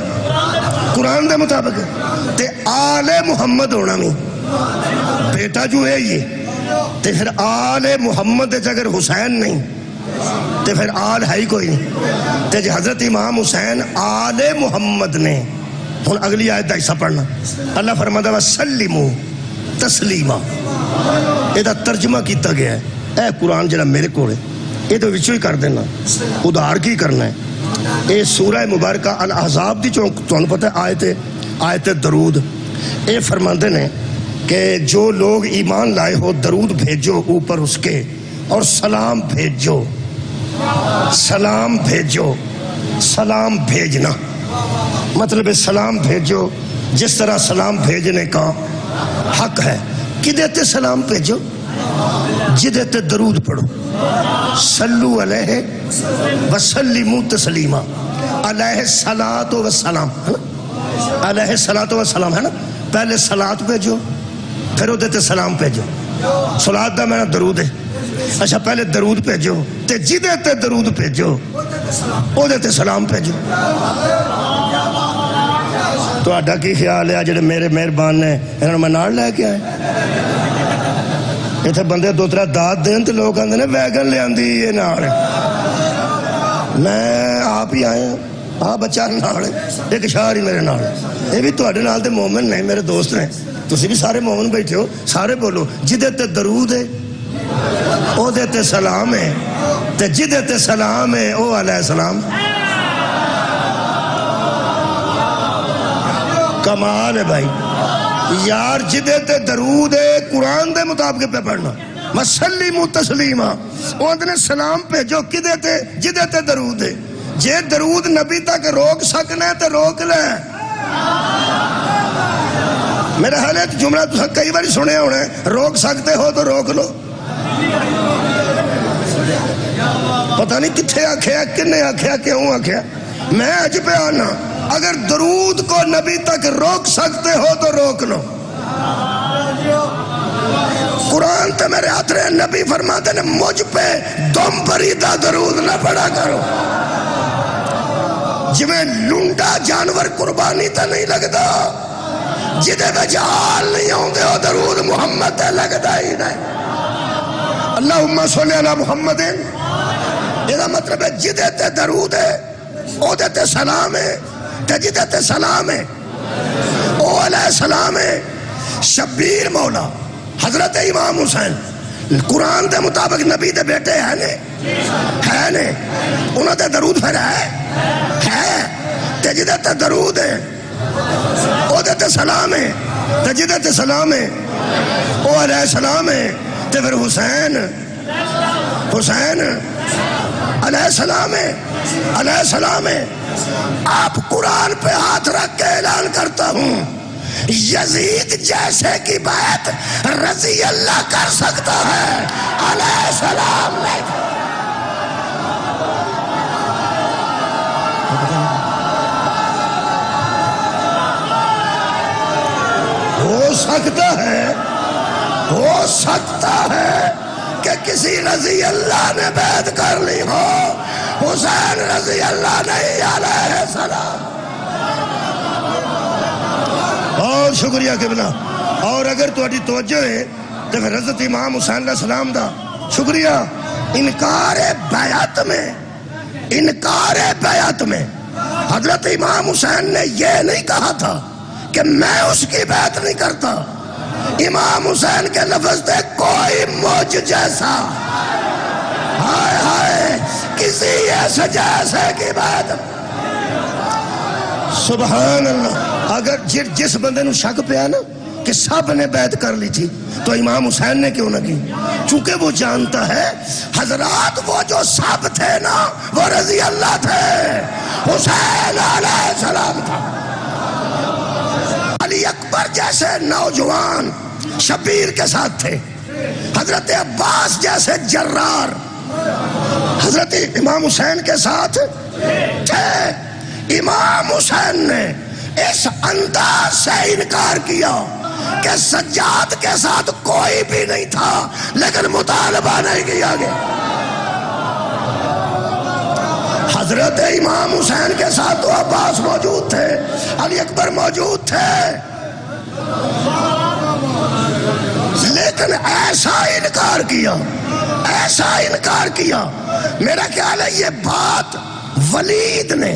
قرآن دے مطابق تے آل محمد ہونا نہیں بیٹا جو ہے یہ تے پھر آل محمد دے اگر حسین نہیں تے پھر آل ہے ہی کوئی نہیں تے حضرت امام حسین آل محمد نے۔ ہن اگلی آیت دا حصہ پڑھنا، اللہ فرماتا وَسَلِّمُوا تسلیمہ، یہ دا ترجمہ کیتا گیا ہے۔ اے قرآن جڑا میرے کو ہے یہ تو وچوں ہی کر دینا، ادھار کی کرنا ہے۔ اے سورہ مبارکہ الاحزاب دی چون پتہ ہے آیت درود، اے فرماندے نے کہ جو لوگ ایمان لائے ہو درود بھیجو اوپر اس کے اور سلام بھیجو، سلام بھیجو، سلام بھیجنا مطلب ہے سلام بھیجو جس طرح سلام بھیجنے کا حق ہے۔ کدے تے سلام بھیجو؟ جدے تے درود پڑھو، صلو علیہ وسلموا تسلیما، علیہ الصلاۃ والسلام ہے نا، علیہ الصلاۃ والسلام ہے نا، پہلے صلاۃ بھیجو پھر ادے تے سلام بھیجو۔ صلاۃ دا معنی درود ہے، اچھا پہلے درود بھیجو تے جدے تے درود بھیجو ادے تے سلام بھیجو۔ تو آڈا کی خیال ہے جڑے میرے مہربان نے انہوں نے میں نال لے کے آئے اتنے بندے دو ترہ داد دین تو لوگ آندے نے ویگن لے آندی یہ نال میں آپ ہی آئے ہاں بچہ نال ایک شاعر ہی میرے نال یہ بھی تواڈے نال تے مومن نہیں میرے دوست نے تسی بھی سارے مومن بیٹھے ہو سارے بولو جدے تے درود ہے او دے تے سلام ہے تے جدے تے سلام ہے او علیہ السلام۔ کمال ہے بھائی یار جدے تے درود ہے قرآن دے مطابق پہ پڑھنا وَسَلِّمُوا تَسْلِيمًا وہ نے سلام پہ جو کدے تے جدے تے درود ہے جے درود نبی تک روک سکنے تے روک لے۔ میرے حال ہے جملہ تو کئی بار سنے ہونے روک سکتے ہو تو روک لو، پتہ نہیں کتھے آکھیا کنے آکھیا کیوں آکھیا میں اج پہ آنا اگر درود کو نبی تک روک سکتے ہو تو روک لو۔ قرآن تے میرے ہاتھ رہے نبی فرماتے ہیں مجھ پہ دم پریدہ درود نہ پڑھا کرو جویں لنڈا جانور قربانی تا نہیں لگدا، جدے میں جہال نہیں ہوندے ہو درود محمد تے لگدا ہی نہیں۔ اللہم صلی علی محمد، یہ مطلب ہے جدے تے درود ہے او دے تے سلام ہے، تے جدے تے سلام ہے او علیہ السلام ہے۔ شبیر مولا حضرت امام حسین قرآن دے مطابق نبی دے بیٹے ہیں نے، ہے نے، انہوں دے درود پھر ہے، تے جدے تے درود ہے او دے تے سلام ہے، تے جدے تے سلام ہے او علیہ السلام ہے، تے پھر حسین علیہ السلام ہے، علیہ السلام ہے۔ آپ قرآن پہ ہاتھ رکھ کے اعلان کرتا ہوں، یزید جیسے کی بات رضی اللہ کر سکتا ہے، علیہ السلام نہیں۔ ہو سکتا ہے کہ کسی رضی اللہ نے بیعت کر لی ہو، حسین رضی اللہ نہیں، علیہ السلام۔ بہت شکریہ قبلہ۔ اور اگر تہاڈی توجہ ہے تو پھر حضرت امام حسین علیہ السلام دا شکریہ۔ انکار بیعت میں حضرت امام حسین نے یہ نہیں کہا تھا کہ میں اس کی بیعت نہیں کرتا۔ امام حسین کے لفظ تھے کوئی مجھ جیسا، ہائے ہائے کسی ایسے جیسے کی بیعت۔ سبحان اللہ۔ اگر جس بندے نو شک پیا نا کہ سب نے بیعت کر لی تھی تو امام حسین نے کیوں نہ کی؟ چونکہ وہ جانتا ہے حضرات وہ جو سب تھے نا وہ رضی اللہ تھے، حسین علیہ السلام تھا۔ علی اکبر جیسے نوجوان شبیر کے ساتھ تھے، حضرت عباس جیسے جرار حضرت امام حسین کے ساتھ تھے۔ امام حسین نے اس انداز سے انکار کیا کہ سجاد کے ساتھ کوئی بھی نہیں تھا، لیکن مطالبہ نہیں کیا گیا۔ حضرت امام حسین کے ساتھ تو عباس موجود تھے، علی اکبر موجود تھے، لیکن ایسا انکار کیا۔ میرا خیال ہے یہ بات ولید نے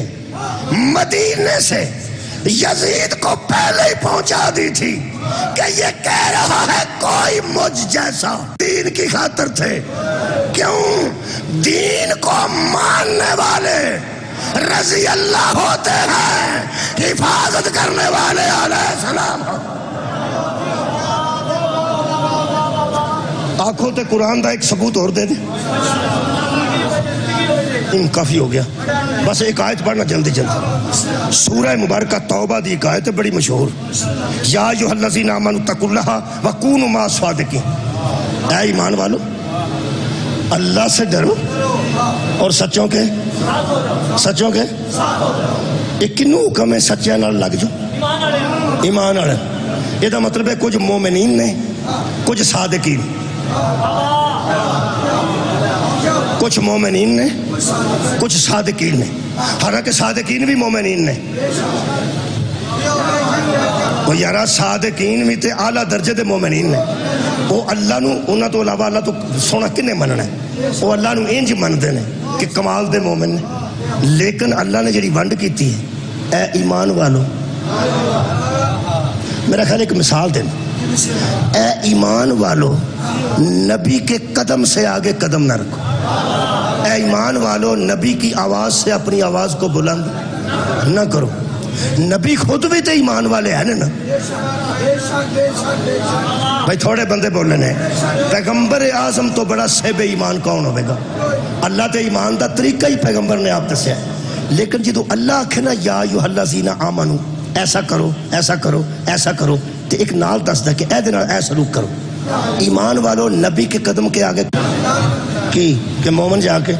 مدینے سے یزید کو پہلے ہی پہنچا دی تھی کہ یہ کہہ رہا ہے کوئی مجھ جیسا۔ دین کی خاطر تھے، کیوں؟ دین کو ماننے والے رضی اللہ ہوتے ہیں، حفاظت کرنے والے علیہ السلام۔ آنکھوں تے قرآن دا ایک ثبوت اور دے دے، کافی ہو گیا۔ بس ایک آیت پڑھنا جلدی سورہ مبارکہ توبہ دی ایک آیت ہے بڑی مشہور، یا ایھا الذین آمنوا اتقوا اللہ وکونوا مع الصادقین۔ اے ایمان والو اللہ سے ڈرو اور سچوں کے ایک کنو حکم ہے سچیاں نال لگ جو، ایمان والے۔ یہ دا مطلب ہے کچھ مومنین نے، کچھ صادقین، کچھ مومنین نے، کچھ صادقین نے، حالانکہ صادقین بھی مومنین نے۔ وہ یارا صادقین بھی تے اعلیٰ درجے دے مومنین نے، وہ اللہ نو انہاں تو علاوہ اللہ تو سونا کنے مننا ہے، وہ اللہ نو انج مندے نے کہ کمال دے مومن نے۔ لیکن اللہ نے جڑی ونڈ کیتی ہے، اے ایمان والو، میرا خیال ایک مثال دینا، اے ایمان والو نبی کے قدم سے آگے قدم نہ رکھو، اے ایمان والو نبی کی آواز سے اپنی آواز کو بلند نہ کرو۔ نبی خود بھی تو ایمان والے ہیں نا بھائی، تھوڑے بندے بولنے نے پیغمبر اعظم تو بڑا صاحب ایمان کون ہوئے گا؟ اللہ تے ایمان دا طریقہ ہی پیغمبر نے آپ دسیا ہے، لیکن جدو اللہ آکھے نا یا ایھا الذین آمنو، ایسا کرو ایسا کرو ایسا کرو، تو ایک نال دس دا کہ اے دن اے سلوک کرو۔ ایمان والو نبی کے قدم کے آگے کی کہ مومن جا کے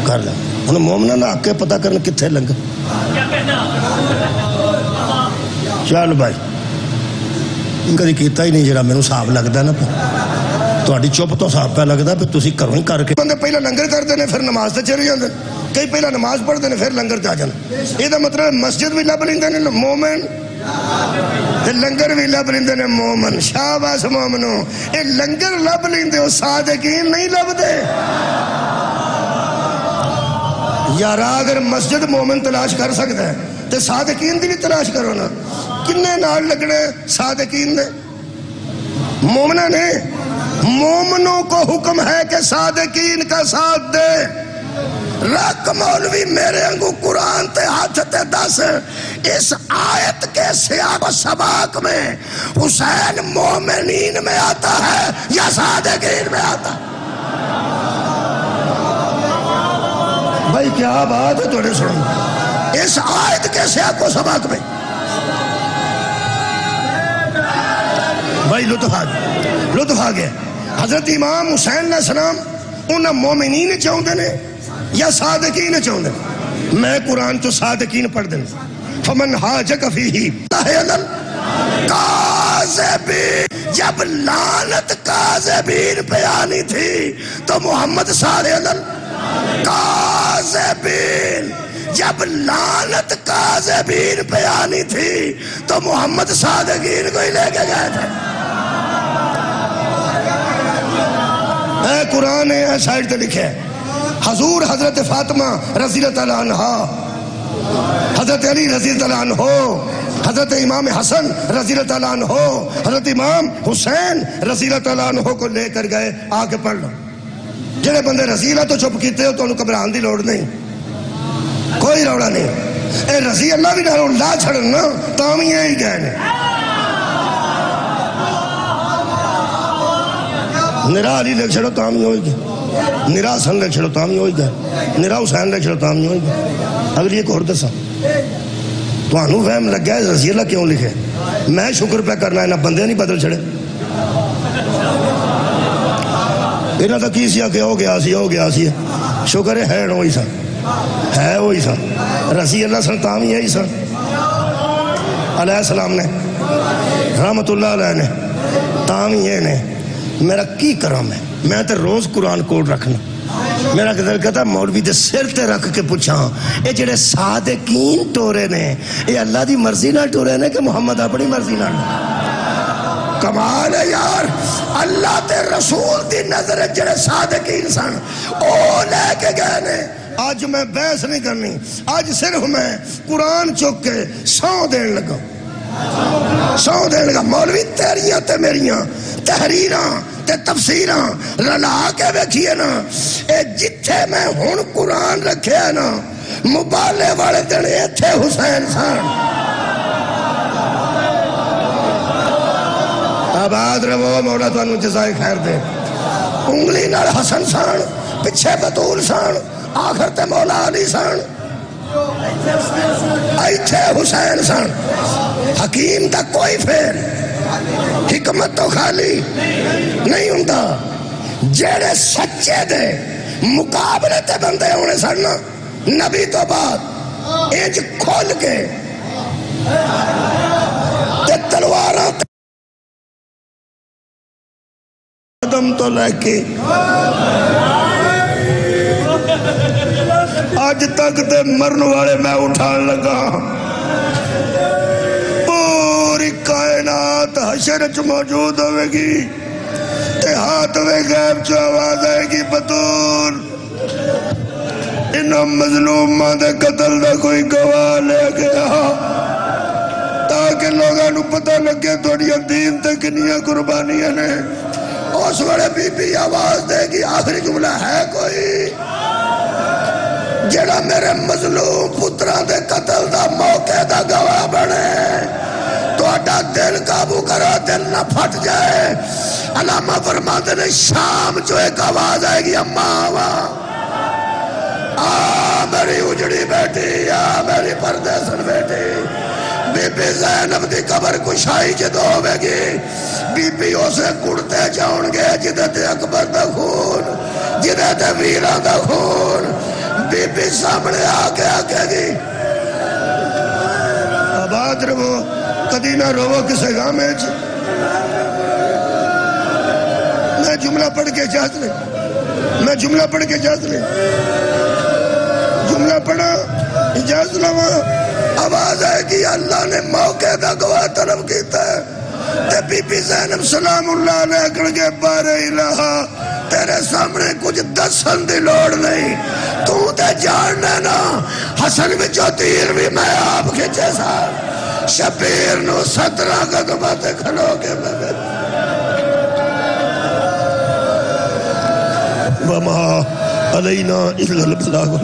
کر لیں، انہوں مومنہ نہ آکے پتہ کرنے کتھے لنگا۔ چل بھائی کدی کیتا ہی نہیں جڑا مینوں صاحب لگدا نا، تہاڈی چپ تو صاحب پہ لگدا پہ تسی گھروں ہی کر کے بندے پہلے لنگر کردے نے پھر نماز تے چلے جاندے۔ کئی پہلا نماز پڑھتے ہیں پھر لنگر جا جانا. یہ مطلب مسجد بھی لب لیندے نے مومن تے لنگر بھی لب لیندے نے مومن. شاباش مومنو. یہ لنگر لب لیندے ہو صادقین نہیں لب دے. یارا اگر مسجد مومن تلاش کر سکتا ہے تے صادقین دی بھی تلاش کرو نا. کنے نال لگنے صادقین نے مومنہ نے. مومنوں کو حکم ہے کہ صادقین کا ساتھ دے. رکھ مولوی میرے انگو قرآن تے ہاتھ تے دس اس آیت کے سیاق و سباق میں حسین مومنین میں آتا ہے یا صادقین میں آتا ہے؟ بھائی کیا بات ہے توڑے سنو. اس آیت کے سیاق و سباق میں بھائی لطف آ گیا. حضرت امام حسین علیہ السلام انہاں مومنین چاہتے ہیں یا صادقین چاہتے ہیں؟ میں قرآن تو صادقین پڑھ دیں. فمن حاجک فیہ کاذبین. جب لعنت کاذبین پہ آنی تھی تو محمد صادق کاذبین. جب لعنت کاذبین پہ آنی تھی تو محمد صادقین کو ہی لے کے گئے تھے. اے قرآن ہے سائڈ تے لکھے حضور حضرت فاطمہ رضی اللہ عنہ، حضرت علی رضی اللہ عنہ، حضرت امام حسن رضی اللہ عنہ، حضرت امام حسین رضی اللہ عنہ کو لے کر گئے. آ کے پڑھ لو. جنہیں بندے رضی اللہ تو چپ کیتے ہو تو انہوں گھبران دی لوڑ نہیں، کوئی روڑا نہیں. اے رضی اللہ بھی نہ لا چھڑنا تامی ہی گئے نے. نرا علی لکھ چھڑو تامی ہوئی گئے، نرا حسن لکھ چھڑو تامی ہوئی گئے، نرا حسین لکھ چھڑو تامی ہوئی گئے. اگر یہ کور دسا تو انہوں فہم لگ گیا ہے رضی اللہ کیوں لکھے. میں شکر پہ کرنا ہے نہ بندے نہیں بدل چھڑے. انہاں تا کی سیا کہ ہو گیا سی شکر ہے وہی سا ہے وہی سا. رضی اللہ سن تامی یہی سا علیہ السلام نے رحمت اللہ علیہ نے تامی یہ نے. میرا کی کرم ہے میں تے روز قرآن کوڈ رکھنا. میرا دل کہتا مولوی دے سر تے رکھ کے پوچھا اے جڑے صادقین ٹورے نے اے اللہ دی مرضی نہ ٹورے نے کہ محمد اپنی مرضی نہ. کمال ہے یار. اللہ تے رسول دی نظر جڑے صادقین سن او لے کے گئے نے. آج میں بحث نہیں کرنی. آج صرف میں قرآن چک کے سو دین لگا. مولوی تیریاں تے میریاں تحریراں تے تفسیراں رلا کے بیکھئے نا. اے جتھے میں ہون قرآن رکھے ہے نا مبالے والے دن ایتھے حسین سان. آباد رہو مولا تو انہوں جزائے خیر دے. انگلی نال حسن سان، پچھے بطول سان، آخر تے مولا علی سان، ایتھے حسین سان. حکیم دا کوئی پھر حکمت تو خالی نہیں ہوندہ. جیڑے سچے دے مقابلے تے بندے ہونے سن نبی تو بعد ایج کھول کے تے تلواراں قدم تو لے کے آج تک تے مرن والے میں اٹھان لگا. پوری کائنات حشر چ موجود ہوئے گی تے ہاتھ میں غیب چ آواز آئے گی بطول انہاں مظلوماں دے قتل دا کوئی گواہ لے گیا تاکہ لوگاں نو پتہ لگے تھوڑی دین تے کنیاں قربانیاں نے. اس وڑے بی بی آواز دے گی آخری جملہ ہے کوئی جڑا میرے مظلوم پتران دے قتل دا موقع دا گواہ بنے. تو اڈا دل قابو کرو دل نہ پھٹ جائے. علامہ فرماتے نے شام جو ایک آواز آئے گی اماں آواں آ میری اجڑی بیٹی آ میری پردیسن بیٹی. بی بی زینب دی قبر کشائی جدو ہوئے گی. بی بی اسے کڑتے جاؤں گے جدت اکبر دا خون جدت ویران دا خون. بی بی سامنے آکے آکے گی آباد رہو کدی نہ رو کسے غامے چ. میں جملہ پڑھ کے اجازت لے جملہ پڑھا اجازت لوا آواز ہے کہ اللہ نے موقع دا گواہ طلب کیتا ہے تے بی بی زینب سلام اللہ علیہ کر کے بارے الہا تیرے سامنے کچھ دسن دی لوڑ نہیں تو تے جاننا نا حسن وچوں تیر بھی میں آپ کھچے سا شبیر نو 17 قدمات کھلو کے میں وما علینا الا البلاغ